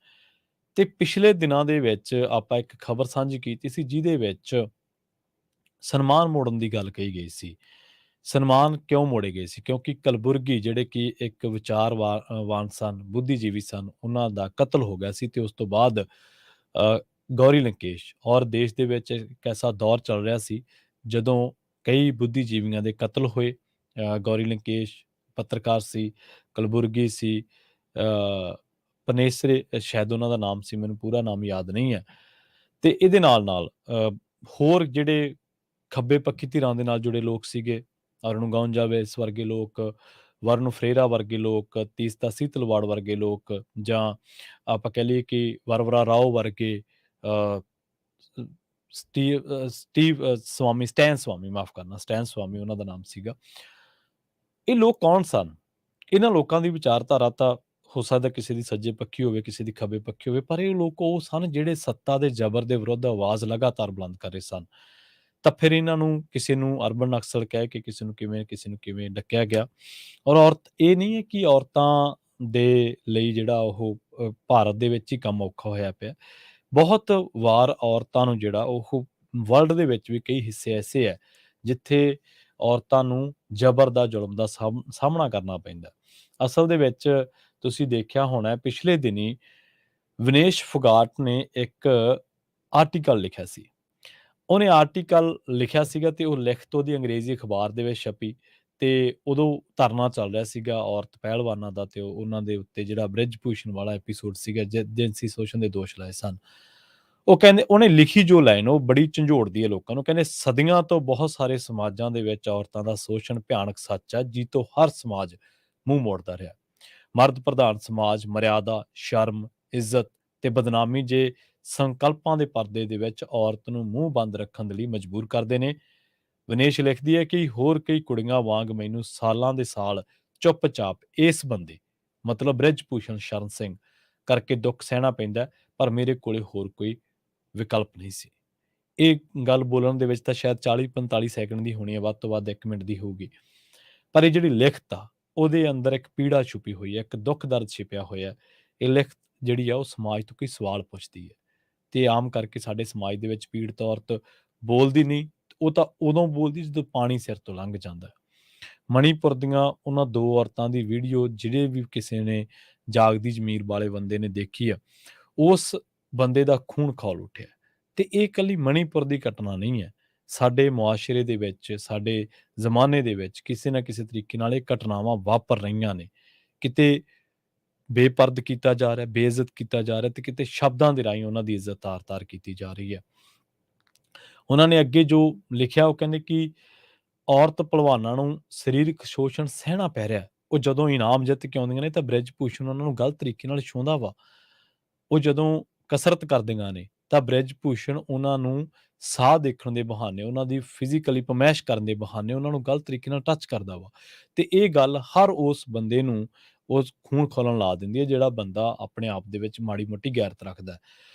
ਤੇ ਪਿਛਲੇ ਦਿਨਾਂ ਦੇ ਵਿੱਚ ਆਪਾਂ ਇੱਕ ਖਬਰ ਸਾਂਝੀ ਕੀਤੀ ਸੀ ਜਿਹਦੇ ਵਿੱਚ ਸਨਮਾਨ ਮੋੜਨ ਦੀ ਗੱਲ ਕਹੀ ਗਈ ਸੀ। ਸਨਮਾਨ ਕਿਉਂ ਮੋੜੇ ਗਏ ਸੀ? ਕਿਉਂਕਿ ਕਲਬੁਰਗੀ ਜਿਹੜੇ ਕਿ ਇੱਕ ਵਾਨ ਸਨ, ਬੁੱਧੀਜੀਵੀ ਸਨ, ਉਹਨਾਂ ਦਾ ਕਤਲ ਹੋ ਗਿਆ ਸੀ ਤੇ ਉਸ ਤੋਂ ਬਾਅਦ ਗੌਰੀ ਲੰਕੇਸ਼ ਔਰ ਦੇਸ਼ ਦੇ ਵਿੱਚ ਇੱਕ ਐਸਾ ਦੌਰ ਚੱਲ ਰਿਹਾ ਸੀ ਜਦੋਂ ਕਈ ਬੁੱਧੀਜੀਵੀਆਂ ਦੇ ਕਤਲ ਹੋਏ। ਗੌਰੀ ਲੰਕੇਸ਼ ਪੱਤਰਕਾਰ ਸੀ, ਕਲਬੁਰਗੀ ਸੀ, ਪਨੇਸਰੇ ਸ਼ਾਇਦ ਉਹਨਾਂ ਦਾ ਨਾਮ ਸੀ, ਮੈਨੂੰ ਪੂਰਾ ਨਾਮ ਯਾਦ ਨਹੀਂ ਹੈ। ਤੇ ਇਹਦੇ ਨਾਲ ਹੋਰ ਜਿਹੜੇ ਖੱਬੇ ਪੱਖੀ ਧਿਰਾਂ ਦੇ ਨਾਲ ਜੁੜੇ ਲੋਕ ਸੀਗੇ, ਅਰੁਣ ਗੌਂਜਾਵੇਸ ਵਰਗੇ ਲੋਕ, ਵਰਨ ਫਰੇਰਾ ਵਰਗੇ ਲੋਕ, ਤੀਸਤਾ ਸੀਤਲਵਾੜ ਵਰਗੇ ਲੋਕ, ਜਾਂ ਆਪਾਂ ਕਹਿ ਲਈਏ ਕਿ ਵਰਵਰਾ ਰਾਓ ਵਰਗੇ, ਸਟੈਨ ਸਵਾਮੀ, ਮਾਫ ਕਰਨਾ, ਸਟੈਨ ਸਵਾਮੀ ਉਹਨਾਂ ਦਾ ਨਾਮ ਸੀਗਾ। ਇਹ ਲੋਕ ਕੌਣ ਸਨ? ਇਹਨਾਂ ਲੋਕਾਂ ਦੀ ਵਿਚਾਰਧਾਰਾ ਤਾਂ ਹੋ ਸਕਦਾ ਕਿਸੇ ਦੀ ਸੱਜੇ ਪੱਖੀ ਹੋਵੇ, ਕਿਸੇ ਦੀ ਖੱਬੇ ਪੱਖੀ ਹੋਵੇ, ਪਰ ਇਹ ਲੋਕ ਉਹ ਸਨ ਜਿਹੜੇ ਸੱਤਾ ਦੇ ਜ਼ਬਰ ਦੇ ਵਿਰੁੱਧ ਆਵਾਜ਼ ਲਗਾਤਾਰ ਬੁਲੰਦ ਕਰ ਰਹੇ ਸਨ। ਤਾਂ ਫਿਰ ਇਹਨਾਂ ਨੂੰ ਕਿਸੇ ਨੂੰ ਅਰਬਨ ਨਕਸਲ ਕਹਿ ਕੇ ਕਿਸੇ ਨੂੰ ਕਿਵੇਂ ਡੱਕਿਆ ਗਿਆ। ਔਰ ਇਹ ਨਹੀਂ ਹੈ ਕਿ ਔਰਤਾਂ ਦੇ ਲਈ ਜਿਹੜਾ ਉਹ ਭਾਰਤ ਦੇ ਵਿੱਚ ਹੀ ਕੰਮ ਔਖਾ ਹੋਇਆ ਪਿਆ। ਬਹੁਤ ਵਾਰ ਔਰਤਾਂ ਨੂੰ ਜਿਹੜਾ ਉਹ ਵਰਲਡ ਦੇ ਵਿੱਚ ਵੀ ਕਈ ਹਿੱਸੇ ਐਸੇ ਹੈ ਜਿੱਥੇ ਔਰਤਾਂ ਨੂੰ ਜ਼ਬਰ ਦਾ, ਜ਼ੁਲਮ ਦਾ ਸਾਹਮਣਾ ਕਰਨਾ ਪੈਂਦਾ। ਅਸਲ ਦੇ ਵਿੱਚ ਤੁਸੀਂ ਦੇਖਿਆ ਹੋਣਾ ਪਿਛਲੇ ਦਿਨੀ ਵਿਨੇਸ਼ ਫੋਗਾਟ ਨੇ ਇੱਕ ਆਰਟੀਕਲ ਲਿਖਿਆ ਸੀ। ਉਹਨੇ ਆਰਟੀਕਲ ਲਿਖਿਆ ਸੀਗਾ ਤੇ ਉਹ ਲਿਖਤ ਉਹਦੀ ਅੰਗਰੇਜ਼ੀ ਅਖਬਾਰ ਦੇ ਵਿੱਚ ਛਪੀ ਤੇ ਉਦੋਂ ਧਰਨਾ ਚੱਲ ਰਿਹਾ ਸੀਗਾ ਔਰਤ ਪਹਿਲਵਾਨਾਂ ਦਾ ਤੇ ਉਹਨਾਂ ਦੇ ਉੱਤੇ ਜਿਹੜਾ ਬ੍ਰਿਜ ਭੂਸ਼ਣ ਵਾਲਾ ਐਪੀਸੋਡ ਸੀਗਾ, ਜਿਨਸੀ ਸ਼ੋਸ਼ਣ ਦੇ ਦੋਸ਼ ਲਾਏ ਸਨ। ਉਹ ਕਹਿੰਦੇ, ਉਹਨੇ ਲਿਖੀ ਜੋ ਲਾਈਨ ਉਹ ਬੜੀ ਝੰਜੋੜਦੀ ਹੈ ਲੋਕਾਂ ਨੂੰ। ਕਹਿੰਦੇ, ਸਦੀਆਂ ਤੋਂ ਬਹੁਤ ਸਾਰੇ ਸਮਾਜਾਂ ਦੇ ਵਿੱਚ ਔਰਤਾਂ ਦਾ ਸ਼ੋਸ਼ਣ ਭਿਆਨਕ ਸੱਚ ਹੈ ਜੀ ਤੋਂ ਹਰ ਸਮਾਜ ਮੂੰਹ ਮੋੜਦਾ ਰਿਹਾ। ਮਰਦ ਪ੍ਰਧਾਨ ਸਮਾਜ ਮਰਿਆਦਾ, ਸ਼ਰਮ, ਇੱਜ਼ਤ ਤੇ ਬਦਨਾਮੀ ਜੇ ਸੰਕਲਪਾਂ ਦੇ ਪਰਦੇ ਦੇ ਵਿੱਚ ਔਰਤ ਨੂੰ ਮੂੰਹ ਬੰਦ ਰੱਖਣ ਦੇ ਲਈ ਮਜਬੂਰ ਕਰਦੇ ਨੇ। ਵਿਨੇਸ਼ ਲਿਖਦੀ ਹੈ ਕਿ ਹੋਰ ਕਈ ਕੁੜੀਆਂ ਵਾਂਗ ਮੈਨੂੰ ਸਾਲਾਂ ਦੇ ਸਾਲ ਚੁੱਪ-ਚਾਪ ਇਸ ਬੰਦੇ ਮਤਲਬ ਬ੍ਰਿਜ ਭੂਸ਼ਣ ਸ਼ਰਨ ਸਿੰਘ ਕਰਕੇ ਦੁੱਖ ਸਹਿਣਾ ਪੈਂਦਾ, ਪਰ ਮੇਰੇ ਕੋਲੇ ਹੋਰ ਕੋਈ ਵਿਕਲਪ ਨਹੀਂ ਸੀ। ਇਹ ਗੱਲ ਬੋਲਣ ਦੇ ਵਿੱਚ ਤਾਂ ਸ਼ਾਇਦ 40-45 ਸੈਕਿੰਡ ਦੀ ਹੋਣੀ ਹੈ, ਵੱਧ ਤੋਂ ਵੱਧ 1 ਮਿੰਟ ਦੀ ਹੋਊਗੀ। ਪਰ ਇਹ ਜਿਹੜੀ ਲਿਖਤ ਆ ਉਹਦੇ ਅੰਦਰ ਇੱਕ ਪੀੜਾ ਛੁਪੀ ਹੋਈ ਹੈ, ਇੱਕ ਦੁੱਖ ਦਰਦ ਛਿਪਿਆ ਹੋਇਆ। ਇਹ ਲਿਖਤ ਜਿਹੜੀ ਆ ਉਹ ਸਮਾਜ ਤੋਂ ਕੋਈ ਸਵਾਲ ਪੁੱਛਦੀ ਹੈ ਤੇ ਆਮ ਕਰਕੇ ਸਾਡੇ ਸਮਾਜ ਦੇ ਵਿੱਚ ਪੀੜਤ ਔਰਤ ਬੋਲਦੀ ਨਹੀਂ। ਉਹ ਤਾਂ ਉਦੋਂ ਬੋਲਦੀ ਜਦੋਂ ਪਾਣੀ ਸਿਰ ਤੋਂ ਲੰਘ ਜਾਂਦਾ। ਮਣੀਪੁਰ ਦੀਆਂ ਉਹਨਾਂ 2 ਔਰਤਾਂ ਦੀ ਵੀਡੀਓ ਜਿਹੜੇ ਵੀ ਕਿਸੇ ਨੇ ਜਾਗਦੀ ਜ਼ਮੀਰ ਵਾਲੇ ਬੰਦੇ ਨੇ ਦੇਖੀ ਆ, ਉਸ ਬੰਦੇ ਦਾ ਖੂਨ ਖੌਲ ਉੱਠਿਆ। ਤੇ ਇਹ ਇਕੱਲੀ ਮਣੀਪੁਰ ਦੀ ਘਟਨਾ ਨਹੀਂ ਹੈ। ਸਾਡੇ ਮੁਆਸ਼ਰੇ ਦੇ ਵਿੱਚ, ਸਾਡੇ ਜ਼ਮਾਨੇ ਦੇ ਵਿੱਚ ਕਿਸੇ ਨਾ ਕਿਸੇ ਤਰੀਕੇ ਨਾਲ ਇਹ ਘਟਨਾਵਾਂ ਵਾਪਰ ਰਹੀਆਂ ਨੇ। ਕਿਤੇ ਬੇਪਰਦ ਕੀਤਾ ਜਾ ਰਿਹਾ, ਬੇਇੱਜ਼ਤ ਕੀਤਾ ਜਾ ਰਿਹਾ ਤੇ ਕਿਤੇ ਸ਼ਬਦਾਂ ਦੇ ਰਾਹੀਂ ਉਹਨਾਂ ਦੀ ਇੱਜ਼ਤ ਤਾਰ-ਤਾਰ ਕੀਤੀ ਜਾ ਰਹੀ ਹੈ। ਉਹਨਾਂ ਨੇ ਅੱਗੇ ਜੋ ਲਿਖਿਆ ਉਹ ਕਹਿੰਦੇ ਕਿ ਔਰਤ ਭਲਵਾਨਾਂ ਨੂੰ ਸਰੀਰਕ ਸ਼ੋਸ਼ਣ ਸਹਿਣਾ ਪੈ ਰਿਹਾ। ਉਹ ਜਦੋਂ ਇਨਾਮ ਜਿੱਤ ਕੇ ਆਉਂਦੀਆਂ ਨੇ ਤਾਂ ਬ੍ਰਿਜ ਭੂਸ਼ਣ ਉਹਨਾਂ ਨੂੰ ਗਲਤ ਤਰੀਕੇ ਨਾਲ ਛੂੰਹਦਾ ਵਾ। ਉਹ ਜਦੋਂ ਕਸਰਤ ਕਰਦੀਆਂ ਨੇ ਤਾਂ ਬ੍ਰਿਜ ਭੂਸ਼ਣ ਉਹਨਾਂ ਨੂੰ ਸਾਹ ਦੇਖਣ ਦੇ ਬਹਾਨੇ, ਉਹਨਾਂ ਦੀ ਫਿਜ਼ੀਕਲੀ ਪਮੈਸ਼ ਕਰਨ ਦੇ ਬਹਾਨੇ ਉਹਨਾਂ ਨੂੰ ਗਲਤ ਤਰੀਕੇ ਨਾਲ ਟੱਚ ਕਰਦਾ ਵਾ। ਤੇ ਇਹ ਗੱਲ ਹਰ ਉਸ ਬੰਦੇ ਨੂੰ ਉਸ ਖੂਨ ਖੋਲਣ ਲਾ ਦਿੰਦੀ ਹੈ ਜਿਹੜਾ ਬੰਦਾ ਆਪਣੇ ਆਪ ਦੇ ਵਿੱਚ ਮਾੜੀ ਮੋਟੀ ਗੈਰਤ ਰੱਖਦਾ ਹੈ।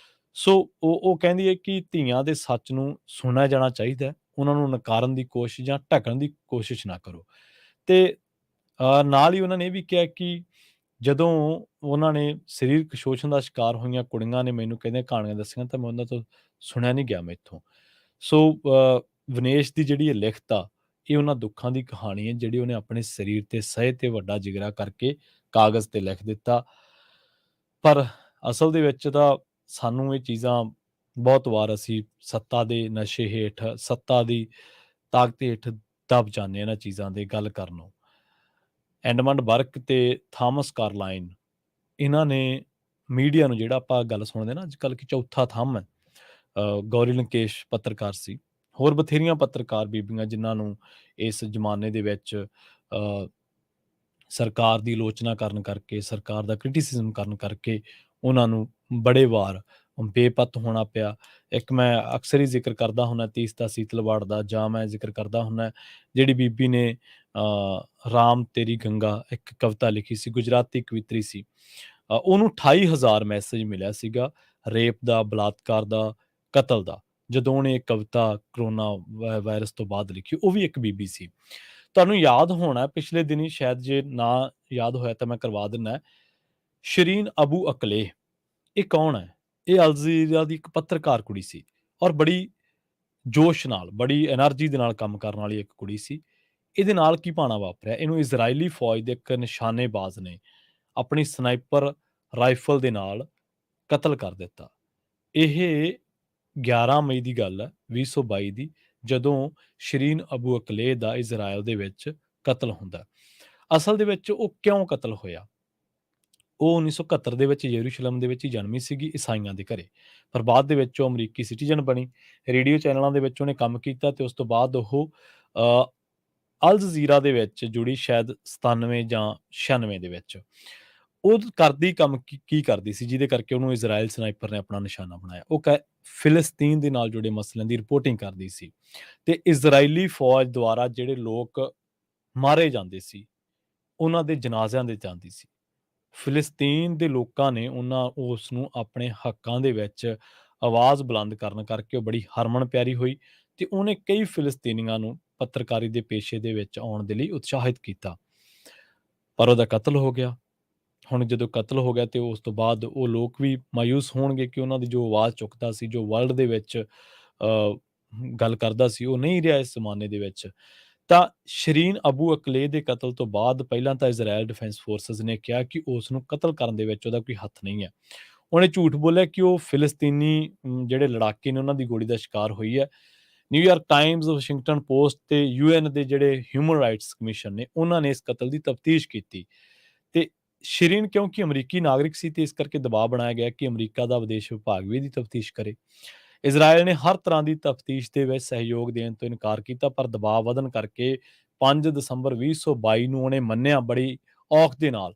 ਸੋ ਉਹ ਕਹਿੰਦੀ ਹੈ ਕਿ ਧੀਆਂ ਦੇ ਸੱਚ ਨੂੰ ਸੁਣਿਆ ਜਾਣਾ ਚਾਹੀਦਾ ਹੈ, ਉਹਨਾਂ ਨੂੰ ਨਕਾਰਨ ਦੀ ਕੋਸ਼ਿਸ਼ ਜਾਂ ਢਕਣ ਦੀ ਕੋਸ਼ਿਸ਼ ਨਾ ਕਰੋ। ਤੇ ਨਾਲ ਹੀ ਉਹਨਾਂ ਨੇ ਇਹ ਵੀ ਕਿਹਾ ਕਿ ਜਦੋਂ ਉਹਨਾਂ ਨੇ ਸਰੀਰਕ ਸ਼ੋਸ਼ਣ ਦਾ ਸ਼ਿਕਾਰ ਹੋਈਆਂ ਕੁੜੀਆਂ ਨੇ ਮੈਨੂੰ ਕਹਿੰਦੇ ਕਹਾਣੀਆਂ ਦੱਸੀਆਂ ਤਾਂ ਮੈਂ ਉਹਨਾਂ ਤੋਂ ਸੁਣਿਆ ਨਹੀਂ ਗਿਆ ਮੈਥੋਂ। ਸੋ ਵਿਨੇਸ਼ ਦੀ ਜਿਹੜੀ ਇਹ ਲਿਖਤ ਆ, ਇਹ ਉਹਨਾਂ ਦੁੱਖਾਂ ਦੀ ਕਹਾਣੀ ਹੈ ਜਿਹੜੀ ਉਹਨੇ ਆਪਣੇ ਸਰੀਰ ਤੇ ਸਹੇ ਤੇ ਵੱਡਾ ਜਿਗਰਾ ਕਰਕੇ ਕਾਗਜ਼ ਤੇ ਲਿਖ ਦਿੱਤਾ। ਪਰ ਅਸਲ ਦੇ ਵਿੱਚ ਤਾਂ ਸਾਨੂੰ ਇਹ ਚੀਜ਼ਾਂ ਬਹੁਤ ਵਾਰ ਅਸੀਂ ਸੱਤਾ ਦੇ ਨਸ਼ੇ ਹੇਠ, ਸੱਤਾ ਦੀ ਤਾਕਤ ਹੇਠ ਦਬ ਜਾਂਦੇ ਇਹਨਾਂ ਚੀਜ਼ਾਂ ਦੇ ਗੱਲ ਕਰਨੋਂ। ਐਡਮੰਡ ਬਰਕ ਤੇ ਥਾਮਸ ਕਾਰਲਾਈਨ, ਇਹਨਾਂ ਨੇ ਮੀਡੀਆ ਨੂੰ, ਜਿਹੜਾ ਆਪਾਂ ਗੱਲ ਸੁਣਦੇ ਨਾ ਅੱਜ ਕੱਲ੍ਹ ਕਿ ਚੌਥਾ ਥੰਮ ਹੈ, ਗੌਰੀ ਲੰਕੇਸ਼ ਪੱਤਰਕਾਰ ਸੀ, ਹੋਰ ਬਥੇਰੀਆਂ ਪੱਤਰਕਾਰ ਬੀਬੀਆਂ ਜਿਨ੍ਹਾਂ ਨੂੰ ਇਸ ਜ਼ਮਾਨੇ ਦੇ ਵਿੱਚ ਸਰਕਾਰ ਦੀ ਆਲੋਚਨਾ ਕਰਨ ਕਰਕੇ, ਸਰਕਾਰ ਦਾ ਕ੍ਰਿਟਿਸਿਜ਼ਮ ਕਰਨ ਕਰਕੇ ਉਹਨਾਂ ਨੂੰ ਬੜੇ ਵਾਰ ਬੇਪੱਤ ਹੋਣਾ ਪਿਆ। ਇੱਕ ਮੈਂ ਅਕਸਰ ਹੀ ਜ਼ਿਕਰ ਕਰਦਾ ਹੁੰਦਾ ਤੀਸਤਾ ਸੀਤਲਵਾੜ ਦਾ, ਜਾਂ ਮੈਂ ਜ਼ਿਕਰ ਕਰਦਾ ਹੁੰਦਾ ਜਿਹੜੀ ਬੀਬੀ ਨੇ ਰਾਮ ਤੇਰੀ ਗੰਗਾ ਇੱਕ ਕਵਿਤਾ ਲਿਖੀ ਸੀ, ਗੁਜਰਾਤੀ ਕਵਿਤਰੀ ਸੀ। ਉਹਨੂੰ 28,000 ਮੈਸੇਜ ਮਿਲਿਆ ਸੀਗਾ ਰੇਪ ਦਾ, ਬਲਾਤਕਾਰ ਦਾ, ਕਤਲ ਦਾ, ਜਦੋਂ ਉਹਨੇ ਇਹ ਕਵਿਤਾ ਕਰੋਨਾ ਵਾਇਰਸ ਤੋਂ ਬਾਅਦ ਲਿਖੀ। ਉਹ ਵੀ ਇੱਕ ਬੀਬੀ ਸੀ। ਤੁਹਾਨੂੰ ਯਾਦ ਹੋਣਾ ਪਿਛਲੇ ਦਿਨੀ, ਸ਼ਾਇਦ ਜੇ ਨਾ ਯਾਦ ਹੋਇਆ ਤਾਂ ਮੈਂ ਕਰਵਾ ਦਿੰਦਾ, ਸ਼ਰੀਨ ਅਬੂ ਅਕਲੇ ਇਹ ਕੌਣ ਹੈ? ਇਹ ਅਲ ਜਜ਼ੀਰਾ ਦੀ ਇੱਕ ਪੱਤਰਕਾਰ ਕੁੜੀ ਸੀ, ਔਰ ਬੜੀ ਜੋਸ਼ ਨਾਲ, ਬੜੀ ਐਨਰਜੀ ਦੇ ਨਾਲ ਕੰਮ ਕਰਨ ਵਾਲੀ ਇੱਕ ਕੁੜੀ ਸੀ। ਇਹਦੇ ਨਾਲ ਕੀ ਭਾਣਾ ਵਾਪਰਿਆ? ਇਹਨੂੰ ਇਜ਼ਰਾਈਲੀ ਫੌਜ ਦੇ ਇੱਕ ਨਿਸ਼ਾਨੇਬਾਜ਼ ਨੇ ਆਪਣੀ ਸਨਾਈਪਰ ਰਾਈਫਲ ਦੇ ਨਾਲ ਕਤਲ ਕਰ ਦਿੱਤਾ। ਇਹ 11 ਮਈ ਦੀ ਗੱਲ ਹੈ 2022 ਦੀ, ਜਦੋਂ ਸ਼ਰੀਨ ਅਬੂ ਅਕਲੇ ਦਾ ਇਜ਼ਰਾਈਲ ਦੇ ਵਿੱਚ ਕਤਲ ਹੁੰਦਾ। ਅਸਲ ਦੇ ਵਿੱਚ ਉਹ ਕਿਉਂ ਕਤਲ ਹੋਇਆ? ਉਹ 1971 ਦੇ ਵਿੱਚ ਯਰੂਸ਼ਲਮ ਦੇ ਵਿੱਚ ਹੀ ਜਨਮੀ ਸੀਗੀ, ਈਸਾਈਆਂ ਦੇ ਘਰੇ, ਪਰ ਬਾਅਦ ਦੇ ਵਿੱਚ ਉਹ ਅਮਰੀਕੀ ਸਿਟੀਜ਼ਨ ਬਣੀ। ਰੇਡੀਓ ਚੈਨਲਾਂ ਦੇ ਵਿੱਚ ਉਹਨੇ ਕੰਮ ਕੀਤਾ ਤੇ ਉਸ ਤੋਂ ਬਾਅਦ ਉਹ ਅਲ ਜਜ਼ੀਰਾ ਦੇ ਵਿੱਚ ਜੁੜੀ, ਸ਼ਾਇਦ 97 ਜਾਂ 96 ਦੇ ਵਿੱਚ। ਉਹ ਕਰਦੀ ਕੰਮ ਕੀ ਕਰਦੀ ਸੀ ਜਿਹਦੇ ਕਰਕੇ ਉਹਨੂੰ ਇਜ਼ਰਾਈਲ ਸਨਾਈਪਰ ਨੇ ਆਪਣਾ ਨਿਸ਼ਾਨਾ ਬਣਾਇਆ? ਉਹ ਫਿਲਿਸਤੀਨ ਦੇ ਨਾਲ ਜੁੜੇ ਮਸਲਿਆਂ ਦੀ ਰਿਪੋਰਟਿੰਗ ਕਰਦੀ ਸੀ ਤੇ ਇਜ਼ਰਾਈਲੀ ਫੌਜ ਦੁਆਰਾ ਜਿਹੜੇ ਲੋਕ ਮਾਰੇ ਜਾਂਦੇ ਸੀ ਉਹਨਾਂ ਦੇ ਜਨਾਜ਼ਿਆਂ ਦੇ ਜਾਂਦੀ ਸੀ। ਫਿਲਿਸਤੀਨ ਦੇ ਲੋਕਾਂ ਨੇ ਉਸ ਨੂੰ ਆਪਣੇ ਹੱਕਾਂ ਦੇ ਵਿੱਚ ਆਵਾਜ਼ ਬੁਲੰਦ ਕਰਨ ਕਰਕੇ ਉਹ ਬੜੀ ਹਰਮਨ ਪਿਆਰੀ ਹੋਈ ਤੇ ਉਹਨੇ ਕਈ ਫਿਲਿਸਤੀਨੀਆਂ ਨੂੰ ਪੱਤਰਕਾਰੀ ਦੇ ਪੇਸ਼ੇ ਦੇ ਵਿੱਚ ਆਉਣ ਦੇ ਲਈ ਉਤਸ਼ਾਹਿਤ ਕੀਤਾ। ਪਰ ਉਹਦਾ ਕਤਲ ਹੋ ਗਿਆ। ਹੁਣ ਜਦੋਂ ਕਤਲ ਹੋ ਗਿਆ ਤੇ ਉਸ ਤੋਂ ਬਾਅਦ ਉਹ ਲੋਕ ਵੀ ਮਾਯੂਸ ਹੋਣਗੇ ਕਿ ਉਹਨਾਂ ਦੀ ਜੋ ਆਵਾਜ਼ ਚੁੱਕਦਾ ਸੀ, ਜੋ ਵਰਲਡ ਦੇ ਵਿੱਚ ਗੱਲ ਕਰਦਾ ਸੀ, ਉਹ ਨਹੀਂ ਰਿਹਾ ਇਸ ਜ਼ਮਾਨੇ ਦੇ ਵਿੱਚ। ਤਾਂ ਸ਼ਰੀਨ ਅਬੂ ਅਕਲੇ ਦੇ ਕਤਲ ਤੋਂ ਬਾਅਦ ਪਹਿਲਾਂ ਤਾਂ ਇਜ਼ਰਾਈਲ ਡਿਫੈਂਸ ਫੋਰਸਿਸ ਨੇ ਕਿਹਾ ਕਿ ਉਸ ਨੂੰ ਕਤਲ ਕਰਨ ਦੇ ਵਿੱਚ ਉਹਦਾ ਕੋਈ ਹੱਥ ਨਹੀਂ ਹੈ। ਉਹਨੇ ਝੂਠ ਬੋਲਿਆ ਕਿ ਉਹ ਫਿਲਿਸਤੀਨੀ ਜਿਹੜੇ ਲੜਾਕੇ ਨੇ ਉਹਨਾਂ ਦੀ ਗੋਲੀ ਦਾ ਸ਼ਿਕਾਰ ਹੋਈ ਹੈ। ਨਿਊਯਾਰਕ ਟਾਈਮਜ਼, ਵਾਸ਼ਿੰਗਟਨ ਪੋਸਟ ਤੇ ਯੂਐਨ ਦੇ ਜਿਹੜੇ ਹਿਊਮਨ ਰਾਈਟਸ ਕਮਿਸ਼ਨ ਨੇ, ਉਹਨਾਂ ਨੇ ਇਸ ਕਤਲ ਦੀ ਤਫਤੀਸ਼ ਕੀਤੀ ਤੇ ਸ਼ਰੀਨ ਕਿਉਂਕਿ ਅਮਰੀਕੀ ਨਾਗਰਿਕ ਸੀ ਤੇ ਇਸ ਕਰਕੇ ਦਬਾਅ ਬਣਾਇਆ ਗਿਆ ਕਿ ਅਮਰੀਕਾ ਦਾ ਵਿਦੇਸ਼ ਵਿਭਾਗ ਵੀ ਇਹਦੀ ਤਫਤੀਸ਼ ਕਰੇ। ਇਜ਼ਰਾਈਲ ਨੇ ਹਰ ਤਰ੍ਹਾਂ ਦੀ ਤਫਤੀਸ਼ ਦੇ ਵਿੱਚ ਸਹਿਯੋਗ ਦੇਣ ਤੋਂ ਇਨਕਾਰ ਕੀਤਾ, ਪਰ ਦਬਾਅ ਵਧਣ ਕਰਕੇ 5 ਦਸੰਬਰ 2022 ਨੂੰ ਉਹਨੇ ਮੰਨਿਆ ਬੜੀ ਔਖ ਦੇ ਨਾਲ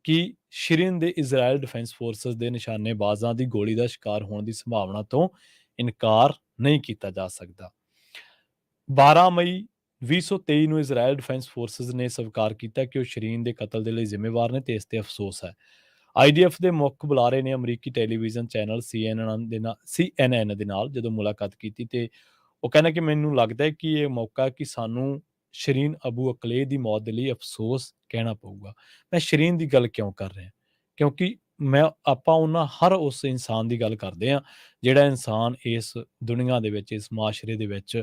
ਕਿ ਸ਼ਰੀਨ ਦੇ ਇਜ਼ਰਾਈਲ ਡਿਫੈਂਸ ਫੋਰਸਿਸ ਦੇ ਨਿਸ਼ਾਨੇਬਾਜ਼ਾਂ ਦੀ ਗੋਲੀ ਦਾ ਸ਼ਿਕਾਰ ਹੋਣ ਦੀ ਸੰਭਾਵਨਾ ਤੋਂ ਇਨਕਾਰ ਨਹੀਂ ਕੀਤਾ ਜਾ ਸਕਦਾ। 12 ਮਈ 2023 ਨੂੰ ਇਜ਼ਰਾਈਲ ਡਿਫੈਂਸ ਫੋਰਸਿਸ ਨੇ ਸਵੀਕਾਰ ਕੀਤਾ ਕਿ ਉਹ ਸ਼ਰੀਨ ਦੇ ਕਤਲ ਦੇ ਲਈ ਜ਼ਿੰਮੇਵਾਰ ਨੇ ਤੇ ਇਸ ਤੇ ਅਫਸੋਸ ਹੈ। ਆਈਡੀਐਫ ਦੇ ਮੁੱਖ ਬੁਲਾਰੇ ਨੇ ਅਮਰੀਕੀ ਟੈਲੀਵਿਜ਼ਨ ਚੈਨਲ CNN ਦੇ ਨਾਲ ਜਦੋਂ ਮੁਲਾਕਾਤ ਕੀਤੀ ਤੇ ਉਹ ਕਹਿੰਦਾ ਕਿ ਮੈਨੂੰ ਲੱਗਦਾ ਹੈ ਕਿ ਇਹ ਮੌਕਾ ਕਿ ਸਾਨੂੰ ਸ਼ਰੀਨ ਅਬੂ ਅਕਲੇ ਦੀ ਮੌਤ ਦੇ ਲਈ ਅਫਸੋਸ ਕਹਿਣਾ ਪਊਗਾ। ਮੈਂ ਸ਼ਰੀਨ ਦੀ ਗੱਲ ਕਿਉਂ ਕਰ ਰਿਹਾ? ਕਿਉਂਕਿ ਆਪਾਂ ਉਹਨਾਂ ਹਰ ਉਸ ਇਨਸਾਨ ਦੀ ਗੱਲ ਕਰਦੇ ਹਾਂ ਜਿਹੜਾ ਇਨਸਾਨ ਇਸ ਦੁਨੀਆ ਦੇ ਵਿੱਚ, ਇਸ ਮਾਸ਼ਰੇ ਦੇ ਵਿੱਚ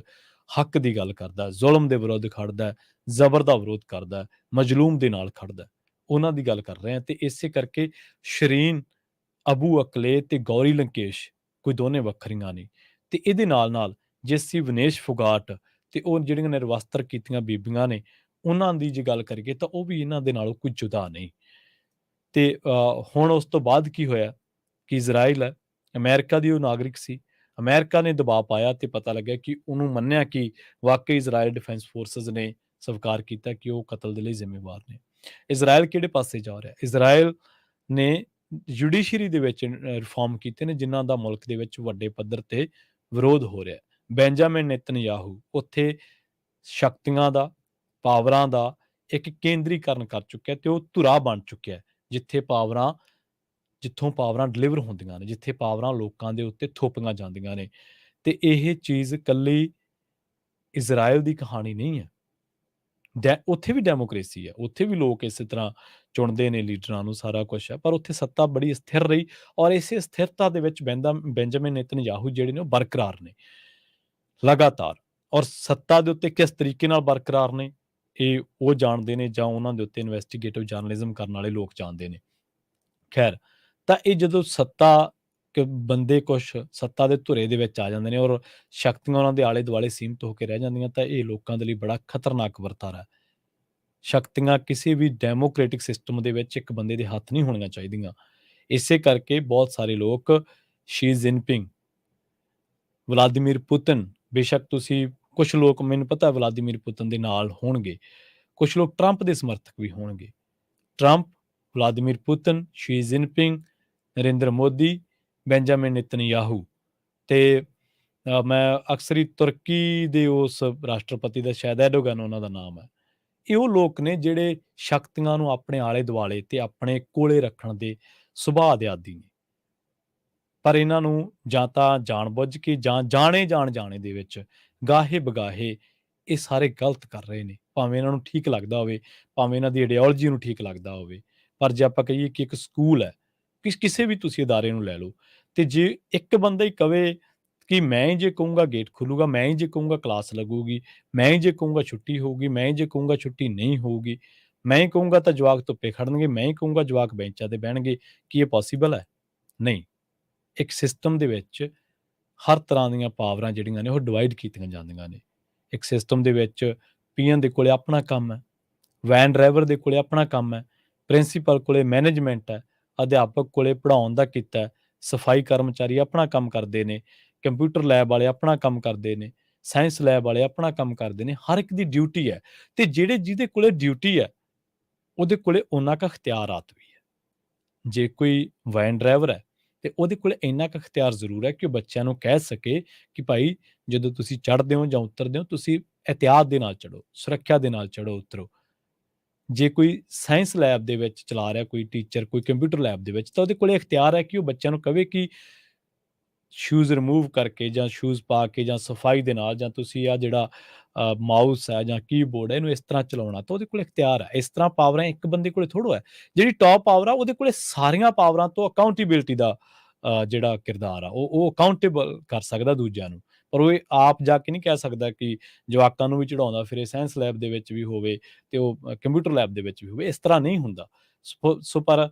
ਹੱਕ ਦੀ ਗੱਲ ਕਰਦਾ, ਜ਼ੁਲਮ ਦੇ ਵਿਰੁੱਧ ਖੜਦਾ, ਜ਼ਬਰ ਦਾ ਵਿਰੋਧ ਕਰਦਾ, ਮਜ਼ਲੂਮ ਦੇ ਨਾਲ ਖੜਦਾ, ਉਹਨਾਂ ਦੀ ਗੱਲ ਕਰ ਰਹੇ ਹਾਂ। ਤੇ ਇਸੇ ਕਰਕੇ ਸ਼ਰੀਨ ਅਬੂ ਅਕਲੇ ਤੇ ਗੌਰੀ ਲੰਕੇਸ਼ ਕੋਈ ਦੋਨੇ ਵੱਖਰੀਆਂ ਨਹੀਂ। ਤੇ ਇਹਦੇ ਨਾਲ ਜੇਸੀ ਵਿਨੇਸ਼ ਫੋਗਾਟ ਤੇ ਉਹ ਜਿਹੜੀਆਂ ਨਿਰਵਸਤਰ ਕੀਤੀਆਂ ਬੀਬੀਆਂ ਨੇ, ਉਹਨਾਂ ਦੀ ਜੇ ਗੱਲ ਕਰੀਏ ਤਾਂ ਉਹ ਵੀ ਇਹਨਾਂ ਦੇ ਨਾਲੋਂ ਕੁਝ ਜੁਦਾ ਨਹੀਂ। ਤੇ ਹੁਣ ਉਸ ਤੋਂ ਬਾਅਦ ਕੀ ਹੋਇਆ ਕਿ ਇਜ਼ਰਾਈਲ ਹੈ, ਅਮਰੀਕਾ ਦੀ ਉਹ ਨਾਗਰਿਕ ਸੀ, ਅਮਰੀਕਾ ਨੇ ਦਬਾਅ ਪਾਇਆ ਤੇ ਪਤਾ ਲੱਗਿਆ ਕਿ ਉਹਨੂੰ ਮੰਨਿਆ ਕਿ ਵਾਕਈ ਇਜ਼ਰਾਈਲ ਡਿਫੈਂਸ ਫੋਰਸਿਸ ਨੇ ਸਵੀਕਾਰ ਕੀਤਾ ਕਿ ਉਹ ਕਤਲ ਦੇ ਲਈ ਜ਼ਿੰਮੇਵਾਰ ਨੇ। ਇਜ਼ਰਾਈਲ ਕਿਹੜੇ ਪਾਸੇ ਜਾ ਰਿਹਾ? ਇਜ਼ਰਾਈਲ ਨੇ ਜੁਡੀਸ਼ਰੀ ਦੇ ਵਿੱਚ ਰਿਫਾਰਮ ਕੀਤੇ ਨੇ ਜਿਨ੍ਹਾਂ ਦਾ ਮੁਲਕ ਦੇ ਵਿੱਚ ਵੱਡੇ ਪੱਧਰ ਤੇ ਵਿਰੋਧ ਹੋ ਰਿਹਾ। ਬੈਂਜਾਮਿਨ ਨੇਤਨਯਾਹੂ ਉੱਥੇ ਸ਼ਕਤੀਆਂ ਦਾ, ਪਾਵਰਾਂ ਦਾ ਇੱਕ ਕੇਂਦਰੀਕਰਨ ਕਰ ਚੁੱਕਿਆ ਤੇ ਉਹ ਧੁਰਾ ਬਣ ਚੁੱਕਿਆ ਜਿੱਥੋਂ ਪਾਵਰਾਂ ਡਿਲੀਵਰ ਹੁੰਦੀਆਂ ਨੇ, ਜਿੱਥੇ ਪਾਵਰਾਂ ਲੋਕਾਂ ਦੇ ਉੱਤੇ ਥੋਪੀਆਂ ਜਾਂਦੀਆਂ ਨੇ। ਤੇ ਇਹ ਚੀਜ਼ ਇਕੱਲੀ ਇਜ਼ਰਾਈਲ ਦੀ ਕਹਾਣੀ ਨਹੀਂ ਹੈ। ਉੱਥੇ ਵੀ ਡੈਮੋਕ੍ਰੇਸੀ ਹੈ, ਉੱਥੇ ਵੀ ਲੋਕ ਇਸੇ ਤਰ੍ਹਾਂ ਚੁਣਦੇ ਨੇ ਲੀਡਰਾਂ ਨੂੰ, ਸਾਰਾ ਕੁਛ ਹੈ, ਪਰ ਉੱਥੇ ਸੱਤਾ ਬੜੀ ਸਥਿਰ ਰਹੀ ਔਰ ਇਸੇ ਸਥਿਰਤਾ ਦੇ ਵਿੱਚ ਬੈਂਜਾਮਿਨ ਨੇਤਨਯਾਹੂ ਜਿਹੜੇ ਨੇ ਉਹ ਬਰਕਰਾਰ ਨੇ ਲਗਾਤਾਰ। ਔਰ ਸੱਤਾ ਦੇ ਉੱਤੇ ਕਿਸ ਤਰੀਕੇ ਨਾਲ ਬਰਕਰਾਰ ਨੇ ਇਹ ਉਹ ਜਾਣਦੇ ਨੇ ਜਾਂ ਉਹਨਾਂ ਦੇ ਉੱਤੇ ਇਨਵੈਸਟੀਗੇਟਿਵ ਜਰਨਲਿਜ਼ਮ ਕਰਨ ਵਾਲੇ ਲੋਕ ਜਾਣਦੇ ਨੇ। ਖੈਰ, ਤਾਂ ਇਹ ਜਦੋਂ ਬੰਦੇ ਕੁਛ ਸੱਤਾ ਦੇ ਧੁਰੇ ਦੇ ਵਿੱਚ ਆ ਜਾਂਦੇ ਨੇ ਔਰ ਸ਼ਕਤੀਆਂ ਉਹਨਾਂ ਦੇ ਆਲੇ ਦੁਆਲੇ ਸੀਮਿਤ ਹੋ ਕੇ ਰਹਿ ਜਾਂਦੀਆਂ ਤਾਂ ਇਹ ਲੋਕਾਂ ਦੇ ਲਈ ਬੜਾ ਖਤਰਨਾਕ ਵਰਤਾਰਾ ਹੈ। ਸ਼ਕਤੀਆਂ ਕਿਸੇ ਵੀ ਡੈਮੋਕ੍ਰੈਟਿਕ ਸਿਸਟਮ ਦੇ ਵਿੱਚ ਇੱਕ ਬੰਦੇ ਦੇ ਹੱਥ ਨਹੀਂ ਹੋਣੀਆਂ ਚਾਹੀਦੀਆਂ। ਇਸੇ ਕਰਕੇ ਬਹੁਤ ਸਾਰੇ ਲੋਕ ਸ਼ੀ ਜਿਨਪਿੰਗ, ਵਲਾਦੀਮੀਰ ਪੁਤਿਨ, ਬੇਸ਼ੱਕ ਤੁਸੀਂ ਕੁਝ ਲੋਕ, ਮੈਨੂੰ ਪਤਾ ਵਲਾਦੀਮੀਰ ਪੁਤਿਨ ਦੇ ਨਾਲ ਹੋਣਗੇ, ਕੁਝ ਲੋਕ ਟਰੰਪ ਦੇ ਸਮਰਥਕ ਵੀ ਹੋਣਗੇ। Trump, Vladimir Putin, Xi Jinping, Narendra Modi Benjamin Netanyahu ਤੇ ਮੈਂ ਅਕਸਰ ਹੀ ਤੁਰਕੀ ਦੇ ਉਸ ਰਾਸ਼ਟਰਪਤੀ ਦਾ ਸ਼ਾਇਦ ਐਰਡੋਗਨ ਉਹਨਾਂ ਦਾ ਨਾਮ ਹੈ। ਇਹ ਉਹ ਲੋਕ ਨੇ ਜਿਹੜੇ ਸ਼ਕਤੀਆਂ ਨੂੰ ਆਪਣੇ ਆਲੇ ਦੁਆਲੇ ਤੇ ਆਪਣੇ ਕੋਲੇ ਰੱਖਣ ਦੇ ਸੁਭਾਅ ਦੇ ਆਦੀ ਨੇ। ਪਰ ਇਹਨਾਂ ਨੂੰ ਜਾਂ ਤਾਂ ਜਾਣ-ਬੁੱਝ ਕੇ ਜਾਂ ਜਾਣੇ ਦੇ ਵਿੱਚ ਗਾਹੇ ਬਗਾਹੇ ਇਹ ਸਾਰੇ ਗਲਤ ਕਰ ਰਹੇ ਨੇ, ਭਾਵੇਂ ਇਹਨਾਂ ਨੂੰ ਠੀਕ ਲੱਗਦਾ ਹੋਵੇ, ਭਾਵੇਂ ਇਹਨਾਂ ਦੀ ਆਈਡੀਓਲੋਜੀ ਨੂੰ ਠੀਕ ਲੱਗਦਾ ਹੋਵੇ। ਪਰ ਜੇ ਆਪਾਂ ਕਹੀਏ ਕਿ ਇੱਕ ਸਕੂਲ ਹੈ, ਕਿਸੇ ਵੀ ਤੁਸੀਂ ਅਦਾਰੇ ਨੂੰ ਲੈ ਲਓ, ਤੇ ਜੇ ਇੱਕ ਬੰਦਾ ਹੀ ਕਵੇ ਕਿ ਮੈਂ ਹੀ ਜੇ ਕਹੂੰਗਾ ਗੇਟ ਖੁੱਲੂਗਾ, ਮੈਂ ਹੀ ਜੇ ਕਹੂੰਗਾ ਕਲਾਸ ਲੱਗੂਗੀ, ਮੈਂ ਹੀ ਜੇ ਕਹੂੰਗਾ ਛੁੱਟੀ ਹੋਊਗੀ, ਮੈਂ ਹੀ ਜੇ ਕਹੂੰਗਾ ਛੁੱਟੀ ਨਹੀਂ ਹੋਊਗੀ, ਮੈਂ ਹੀ ਕਹੂੰਗਾ ਤਾਂ ਜਵਾਕ ਧੁੱਪੇ ਖੜਨਗੇ, ਮੈਂ ਹੀ ਕਹੂੰਗਾ ਜਵਾਕ ਬੈਂਚਾਂ ਤੇ ਬਹਿਣਗੇ, ਕੀ ਇਹ ਪੋਸੀਬਲ ਹੈ? ਨਹੀਂ। ਇੱਕ ਸਿਸਟਮ ਦੇ ਵਿੱਚ ਹਰ ਤਰ੍ਹਾਂ ਦੀਆਂ ਪਾਵਰਾਂ ਜਿਹੜੀਆਂ ਨੇ ਉਹ ਡਿਵਾਈਡ ਕੀਤੀਆਂ ਜਾਂਦੀਆਂ ਨੇ। ਇੱਕ ਸਿਸਟਮ ਦੇ ਵਿੱਚ ਪੀਐਨ ਦੇ ਕੋਲੇ ਆਪਣਾ ਕੰਮ ਹੈ, ਵੈਨ ਡਰਾਈਵਰ ਦੇ ਕੋਲੇ ਆਪਣਾ ਕੰਮ ਹੈ, ਪ੍ਰਿੰਸੀਪਲ ਕੋਲੇ ਮੈਨੇਜਮੈਂਟ ਹੈ, ਅਧਿਆਪਕ ਕੋਲੇ ਪੜ੍ਹਾਉਣ ਦਾ ਕਿੱਤਾ ਹੈ, ਸਫਾਈ ਕਰਮਚਾਰੀ ਆਪਣਾ ਕੰਮ ਕਰਦੇ ਨੇ, ਕੰਪਿਊਟਰ ਲੈਬ ਵਾਲੇ ਆਪਣਾ ਕੰਮ ਕਰਦੇ ਨੇ, ਸਾਇੰਸ ਲੈਬ ਵਾਲੇ ਆਪਣਾ ਕੰਮ ਕਰਦੇ ਨੇ। ਹਰ ਇੱਕ ਦੀ ਡਿਊਟੀ ਹੈ, ਤੇ ਜਿਹਦੇ ਕੋਲੇ ਡਿਊਟੀ ਹੈ ਉਹਦੇ ਕੋਲੇ ਓਨਾ ਕੁ ਅਖਤਿਆਰਾਤ ਵੀ ਹੈ। ਜੇ ਕੋਈ ਵੈਨ ਡਰਾਈਵਰ ਹੈ ਤੇ ਉਹਦੇ ਕੋਲ ਇੰਨਾ ਕੁ ਅਖਤਿਆਰ ਜ਼ਰੂਰ ਹੈ ਕਿ ਉਹ ਬੱਚਿਆਂ ਨੂੰ ਕਹਿ ਸਕੇ ਕਿ ਭਾਈ ਜਦੋਂ ਤੁਸੀਂ ਚੜ੍ਹਦੇ ਹੋ ਜਾਂ ਉਤਰਦੇ ਹੋ ਤੁਸੀਂ ਇਹਤਿਆਤ ਦੇ ਨਾਲ ਚੜ੍ਹੋ, ਸੁਰੱਖਿਆ ਦੇ ਨਾਲ ਚੜ੍ਹੋ ਉਤਰੋ। ਜੇ ਕੋਈ ਸਾਇੰਸ ਲੈਬ ਦੇ ਵਿੱਚ ਚਲਾ ਰਿਹਾ ਕੋਈ ਟੀਚਰ, ਕੋਈ ਕੰਪਿਊਟਰ ਲੈਬ ਦੇ ਵਿੱਚ, ਤਾਂ ਉਹਦੇ ਕੋਲੇ ਅਖਤਿਆਰ ਹੈ ਕਿ ਉਹ ਬੱਚਿਆਂ ਨੂੰ ਕਵੇ ਕਿ ਸ਼ੂਜ਼ ਰਿਮੂਵ ਕਰਕੇ ਜਾਂ ਸ਼ੂਜ਼ ਪਾ ਕੇ ਜਾਂ ਸਫਾਈ ਦੇ ਨਾਲ, ਜਾਂ ਤੁਸੀਂ ਆ ਜਿਹੜਾ ਮਾਊਸ ਹੈ ਜਾਂ ਕੀਬੋਰਡ ਹੈ ਇਹਨੂੰ ਇਸ ਤਰ੍ਹਾਂ ਚਲਾਉਣਾ, ਤਾਂ ਉਹਦੇ ਕੋਲ ਅਖਤਿਆਰ ਹੈ। ਇਸ ਤਰ੍ਹਾਂ ਪਾਵਰਾਂ ਇੱਕ ਬੰਦੇ ਕੋਲੇ ਥੋੜ੍ਹਾ ਹੈ। ਜਿਹੜੀ ਟੌਪ ਪਾਵਰ ਆ ਉਹਦੇ ਕੋਲੇ ਸਾਰੀਆਂ ਪਾਵਰਾਂ ਤੋਂ ਅਕਾਊਂਟੇਬਿਲਟੀ ਦਾ ਜਿਹੜਾ ਕਿਰਦਾਰ ਆ ਉਹ ਅਕਾਊਂਟੇਬਲ ਕਰ ਸਕਦਾ ਦੂਜਿਆਂ ਨੂੰ। ਪਰ ਉਹ ਇਹ ਆਪ ਜਾ ਕੇ ਨਹੀਂ ਕਹਿ ਸਕਦਾ ਕਿ ਜਵਾਕਾਂ ਨੂੰ ਵੀ ਚੜਾਉਂਦਾ ਫਿਰੇ, ਸਾਇੰਸ ਲੈਬ ਦੇ ਵਿੱਚ ਵੀ ਹੋਵੇ ਤੇ ਉਹ ਕੰਪਿਊਟਰ ਲੈਬ ਦੇ ਵਿੱਚ ਵੀ ਹੋਵੇ। ਇਸ ਤਰ੍ਹਾਂ ਨਹੀਂ ਹੁੰਦਾ। ਸੋ ਪਰ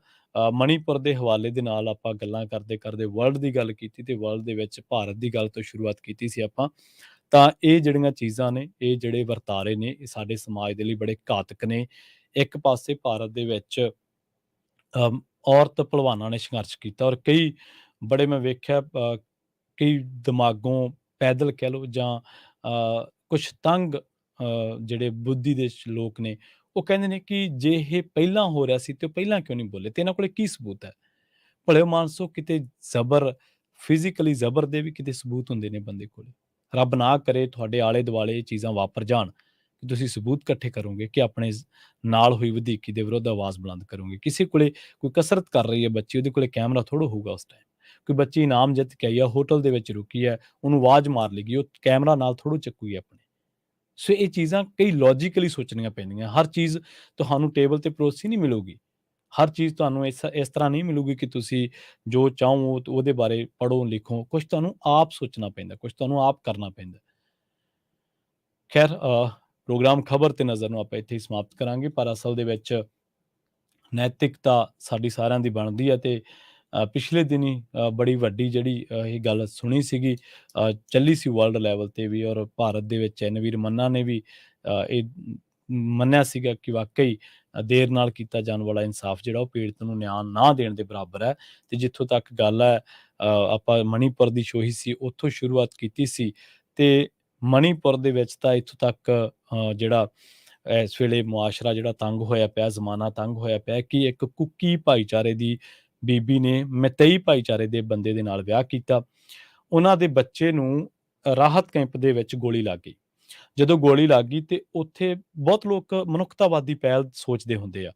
ਮਣੀਪੁਰ ਦੇ ਹਵਾਲੇ ਦੇ ਨਾਲ ਆਪਾਂ ਗੱਲਾਂ ਕਰਦੇ ਕਰਦੇ ਵਰਲਡ ਦੀ ਗੱਲ ਕੀਤੀ, ਤੇ ਵਰਲਡ ਦੇ ਵਿੱਚ ਭਾਰਤ ਦੀ ਗੱਲ ਤੋਂ ਸ਼ੁਰੂਆਤ ਕੀਤੀ ਸੀ ਆਪਾਂ। ਤਾਂ ਇਹ ਜਿਹੜੀਆਂ ਚੀਜ਼ਾਂ ਨੇ, ਇਹ ਜਿਹੜੇ ਵਰਤਾਰੇ ਨੇ, ਇਹ ਸਾਡੇ ਸਮਾਜ ਦੇ ਲਈ ਬੜੇ ਘਾਤਕ ਨੇ। ਇੱਕ ਪਾਸੇ ਭਾਰਤ ਦੇ ਵਿੱਚ ਔਰਤ ਭਲਵਾਨਾਂ ਨੇ ਸੰਘਰਸ਼ ਕੀਤਾ, ਔਰ ਕਈ ਬੜੇ ਮੈਂ ਵੇਖਿਆ ਕਈ ਦਿਮਾਗੋਂ ਪੈਦਲ ਕਹਿ ਲਓ ਜਾਂ ਕੁਛ ਤੰਗ ਜਿਹੜੇ ਬੁੱਧੀ ਦੇ ਲੋਕ ਨੇ, ਉਹ ਕਹਿੰਦੇ ਨੇ ਕਿ ਜੇ ਇਹ ਪਹਿਲਾਂ ਹੋ ਰਿਹਾ ਸੀ ਤੇ ਉਹ ਪਹਿਲਾਂ ਕਿਉਂ ਨਹੀਂ ਬੋਲੇ, ਤੇ ਇਹਨਾਂ ਕੋਲੇ ਕੀ ਸਬੂਤ ਹੈ? ਭਲੇ ਮਾਨਸੋ, ਕਿਤੇ ਜ਼ਬਰ, ਫਿਜ਼ੀਕਲੀ ਜ਼ਬਰ ਦੇ ਵੀ ਕਿਤੇ ਸਬੂਤ ਹੁੰਦੇ ਨੇ ਬੰਦੇ ਕੋਲੇ। ਰੱਬ ਨਾ ਕਰੇ ਤੁਹਾਡੇ ਆਲੇ ਦੁਆਲੇ ਇਹ ਚੀਜ਼ਾਂ ਵਾਪਰ ਜਾਣ ਕਿ ਤੁਸੀਂ ਸਬੂਤ ਇਕੱਠੇ ਕਰੋਗੇ ਕਿ ਆਪਣੇ ਨਾਲ ਹੋਈ ਵਧੀਕੀ ਦੇ ਵਿਰੁੱਧ ਆਵਾਜ਼ ਬੁਲੰਦ ਕਰੋਗੇ। ਕਿਸੇ ਕੋਲੇ ਕੋਈ ਕਸਰਤ ਕਰ ਰਹੀ ਹੈ ਬੱਚੀ, ਉਹਦੇ ਕੋਲੇ ਕੈਮਰਾ ਥੋੜ੍ਹਾ ਹੋਊਗਾ ਉਸ ਟਾਈਮ। ਕੋਈ ਬੱਚੀ ਇਨਾਮ ਜਿੱਤ ਕੇ ਆਈ ਆ, ਹੋਟਲ ਦੇ ਵਿੱਚ ਰੁਕੀ ਹੈ, ਉਹਨੂੰ ਆਵਾਜ਼ ਮਾਰ ਲੇਗੀ, ਉਹ ਕੈਮਰਾ ਨਾਲ ਥੋੜ੍ਹਾ ਚੱਕੂਗੀ ਆਪਣੇ। ਸੋ ਇਹ ਚੀਜ਼ਾਂ ਕਈ ਲੌਜੀਕਲੀ ਸੋਚਣੀਆਂ ਪੈਂਦੀਆਂ। ਹਰ ਚੀਜ਼ ਤੁਹਾਨੂੰ ਟੇਬਲ ਤੇ ਪਰੋਸੀ ਨਹੀਂ ਮਿਲੂਗੀ। ਹਰ ਚੀਜ਼ ਤੁਹਾਨੂੰ ਇਸ ਤਰ੍ਹਾਂ ਨਹੀਂ ਮਿਲੂਗੀ ਕਿ ਤੁਸੀਂ ਜੋ ਚਾਹੋ ਉਹਦੇ ਬਾਰੇ ਪੜ੍ਹੋ ਲਿਖੋ। ਕੁਛ ਤੁਹਾਨੂੰ ਆਪ ਸੋਚਣਾ ਪੈਂਦਾ, ਕੁਛ ਤੁਹਾਨੂੰ ਆਪ ਕਰਨਾ ਪੈਂਦਾ। ਖੈਰ, ਪ੍ਰੋਗਰਾਮ ਖਬਰ ਤੇ ਨਜ਼ਰ ਨੂੰ ਆਪਾਂ ਇੱਥੇ ਹੀ ਸਮਾਪਤ ਕਰਾਂਗੇ। ਪਰ ਅਸਲ ਦੇ ਵਿੱਚ ਨੈਤਿਕਤਾ ਸਾਡੀ ਸਾਰਿਆਂ ਦੀ ਬਣਦੀ ਹੈ, ਤੇ ਪਿਛਲੇ ਦਿਨੀ ਬੜੀ ਵੱਡੀ ਜਿਹੜੀ ਇਹ ਗੱਲ ਸੁਣੀ ਸੀਗੀ, ਚੱਲੀ ਸੀ ਵਰਲਡ ਲੈਵਲ ਤੇ ਵੀ, ਔਰ ਭਾਰਤ ਦੇ ਵਿੱਚ ਐਨ.ਵੀ. ਰਮੰਨਾ ਨੇ ਵੀ ਇਹ ਮੰਨਿਆ ਸੀਗਾ ਕਿ ਵਾਕਈ ਦੇਰ ਨਾਲ ਕੀਤਾ ਜਾਣ ਵਾਲਾ ਇਨਸਾਫ ਜਿਹੜਾ ਉਹ ਪੀੜਤ ਨੂੰ ਨਿਆਂ ਨਾ ਦੇਣ ਦੇ ਬਰਾਬਰ ਹੈ। ਤੇ ਜਿੱਥੋਂ ਤੱਕ ਗੱਲ ਹੈ, ਆਪਾਂ ਮਣੀਪੁਰ ਦੀ ਸ਼ੋਹੀ ਸੀ ਉੱਥੋਂ ਸ਼ੁਰੂਆਤ ਕੀਤੀ ਸੀ, ਤੇ ਮਣੀਪੁਰ ਦੇ ਵਿੱਚ ਤਾਂ ਇੱਥੋਂ ਤੱਕ ਜਿਹੜਾ ਇਸ ਵੇਲੇ ਮੁਆਸ਼ਰਾ ਜਿਹੜਾ ਤੰਗ ਹੋਇਆ ਪਿਆ, ਜ਼ਮਾਨਾ ਤੰਗ ਹੋਇਆ ਪਿਆ ਕਿ ਇੱਕ ਕੁੱਕੀ ਭਾਈਚਾਰੇ ਦੀ ਬੀਬੀ ਨੇ ਮੈਤੇਈ ਭਾਈਚਾਰੇ ਦੇ ਬੰਦੇ ਦੇ ਨਾਲ ਵਿਆਹ ਕੀਤਾ। ਉਹਨਾਂ ਦੇ ਬੱਚੇ ਨੂੰ ਰਾਹਤ ਕੈਂਪ ਦੇ ਵਿੱਚ ਗੋਲੀ ਲੱਗ ਗਈ। ਜਦੋਂ ਗੋਲੀ ਲੱਗ ਗਈ ਤੇ ਉੱਥੇ ਬਹੁਤ ਲੋਕ ਮਨੁੱਖਤਾਵਾਦੀ ਪਹਿਲ ਸੋਚਦੇ ਹੁੰਦੇ ਆ।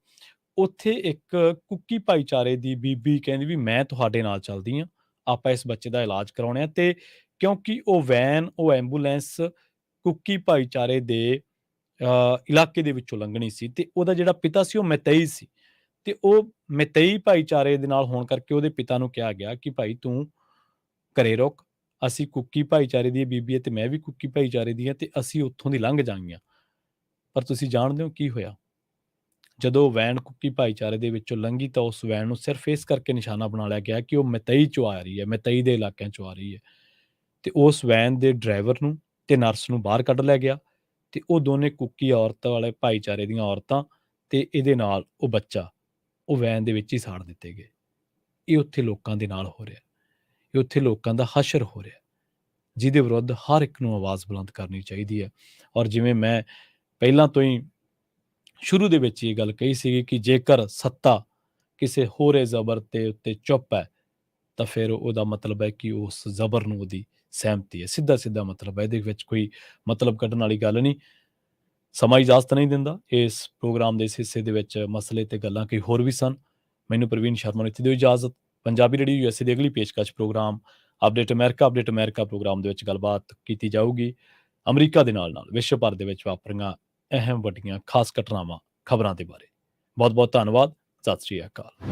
ਉੱਥੇ ਇੱਕ ਕੁੱਕੀ ਭਾਈਚਾਰੇ ਦੀ ਬੀਬੀ ਕਹਿੰਦੀ ਵੀ ਮੈਂ ਤੁਹਾਡੇ ਨਾਲ ਚੱਲਦੀ ਹਾਂ, ਆਪਾਂ ਇਸ ਬੱਚੇ ਦਾ ਇਲਾਜ ਕਰਾਉਣਾ ਹੈ। ਤੇ ਕਿਉਂਕਿ ਉਹ ਐਂਬੂਲੈਂਸ ਕੁੱਕੀ ਭਾਈਚਾਰੇ ਦੇ ਇਲਾਕੇ ਦੇ ਵਿੱਚੋਂ ਲੰਘਣੀ ਸੀ, ਤੇ ਉਹਦਾ ਜਿਹੜਾ ਪਿਤਾ ਸੀ ਉਹ ਮੈਤੇਈ ਸੀ, ਤੇ ਉਹ ਮੈਤੇਈ ਭਾਈਚਾਰੇ ਦੇ ਨਾਲ ਹੋਣ ਕਰਕੇ ਉਹਦੇ ਪਿਤਾ ਨੂੰ ਕਿਹਾ ਗਿਆ ਕਿ ਭਾਈ ਤੂੰ ਘਰੇ ਰੁਕ, ਅਸੀਂ ਕੁੱਕੀ ਭਾਈਚਾਰੇ ਦੀ ਬੀਬੀ ਹੈ ਤੇ ਮੈਂ ਵੀ ਕੁੱਕੀ ਭਾਈਚਾਰੇ ਦੀ ਹਾਂ, ਤੇ ਅਸੀਂ ਉੱਥੋਂ ਦੀ ਲੰਘ ਜਾਵਾਂਗੀਆਂ। ਪਰ ਤੁਸੀਂ ਜਾਣਦੇ ਹੋ ਕੀ ਹੋਇਆ? ਜਦੋਂ ਵੈਨ ਕੁੱਕੀ ਭਾਈਚਾਰੇ ਦੇ ਵਿੱਚੋਂ ਲੰਘੀ ਤਾਂ ਉਸ ਵੈਨ ਨੂੰ ਸਿਰਫ ਇਸ ਕਰਕੇ ਨਿਸ਼ਾਨਾ ਬਣਾ ਲਿਆ ਗਿਆ ਕਿ ਉਹ ਮੈਤੇਈ ਚੋਂ ਆ ਰਹੀ ਹੈ, ਮੈਤੇਈ ਦੇ ਇਲਾਕਿਆਂ ਚੋਂ ਆ ਰਹੀ ਹੈ, ਤੇ ਉਸ ਵੈਨ ਦੇ ਡਰਾਈਵਰ ਨੂੰ ਤੇ ਨਰਸ ਨੂੰ ਬਾਹਰ ਕੱਢ ਲਿਆ ਗਿਆ, ਤੇ ਉਹ ਦੋਨੇ ਕੁੱਕੀ ਔਰਤ ਵਾਲੇ ਭਾਈਚਾਰੇ ਦੀਆਂ ਔਰਤਾਂ ਤੇ ਇਹਦੇ ਨਾਲ ਉਹ ਬੱਚਾ ਉਹ ਵੈਨ ਦੇ ਵਿੱਚ ਹੀ ਸਾੜ ਦਿੱਤੇ ਗਏ। ਇਹ ਉੱਥੇ ਲੋਕਾਂ ਦੇ ਨਾਲ ਹੋ ਰਿਹਾ, ਇਹ ਉੱਥੇ ਲੋਕਾਂ ਦਾ ਹਸ਼ਰ ਹੋ ਰਿਹਾ, ਜਿਹਦੇ ਵਿਰੁੱਧ ਹਰ ਇੱਕ ਨੂੰ ਆਵਾਜ਼ ਬੁਲੰਦ ਕਰਨੀ ਚਾਹੀਦੀ ਹੈ। ਔਰ ਜਿਵੇਂ ਮੈਂ ਪਹਿਲਾਂ ਤੋਂ ਹੀ ਸ਼ੁਰੂ ਦੇ ਵਿੱਚ ਇਹ ਗੱਲ ਕਹੀ ਸੀਗੀ ਕਿ ਜੇਕਰ ਸੱਤਾ ਕਿਸੇ ਹੋਰੇ ਜ਼ਬਰ ਤੇ ਉੱਤੇ ਚੁੱਪ ਹੈ ਤਾਂ ਫਿਰ ਉਹਦਾ ਮਤਲਬ ਹੈ ਕਿ ਉਸ ਜ਼ਬਰ ਨੂੰ ਉਹਦੀ ਸਹਿਮਤੀ ਹੈ। ਸਿੱਧਾ ਮਤਲਬ ਹੈ, ਇਹਦੇ ਵਿੱਚ ਕੋਈ ਮਤਲਬ ਕੱਢਣ ਵਾਲੀ ਗੱਲ ਨਹੀਂ। ਸਮਾਂ ਇਜਾਜ਼ਤ ਨਹੀਂ ਦਿੰਦਾ। ਇਸ ਪ੍ਰੋਗਰਾਮ ਦੇ ਇਸ ਹਿੱਸੇ ਦੇ ਵਿੱਚ ਮਸਲੇ ਤੇ ਗੱਲਾਂ ਕਈ ਹੋਰ ਵੀ ਸਨ। ਮੈਨੂੰ ਪ੍ਰਵੀਨ ਸ਼ਰਮਾ ਨੂੰ ਇੱਥੇ ਦਿਓ ਇਜਾਜ਼ਤ। ਪੰਜਾਬੀ ਰੇਡੀਓ USA ਦੀ ਅਗਲੀ ਪੇਸ਼ਕਸ਼ ਪ੍ਰੋਗਰਾਮ ਅਪਡੇਟ ਅਮਰੀਕਾ ਪ੍ਰੋਗਰਾਮ ਦੇ ਵਿੱਚ ਗੱਲਬਾਤ ਕੀਤੀ ਜਾਊਗੀ ਅਮਰੀਕਾ ਦੇ ਨਾਲ ਵਿਸ਼ਵ ਭਰ ਦੇ ਵਿੱਚ ਵਾਪਰੀਆਂ ਅਹਿਮ ਵੱਡੀਆਂ ਖਾਸ ਘਟਨਾਵਾਂ, ਖਬਰਾਂ ਦੇ ਬਾਰੇ। ਬਹੁਤ ਬਹੁਤ ਧੰਨਵਾਦ। ਸਤਿ ਸ਼੍ਰੀ ਅਕਾਲ।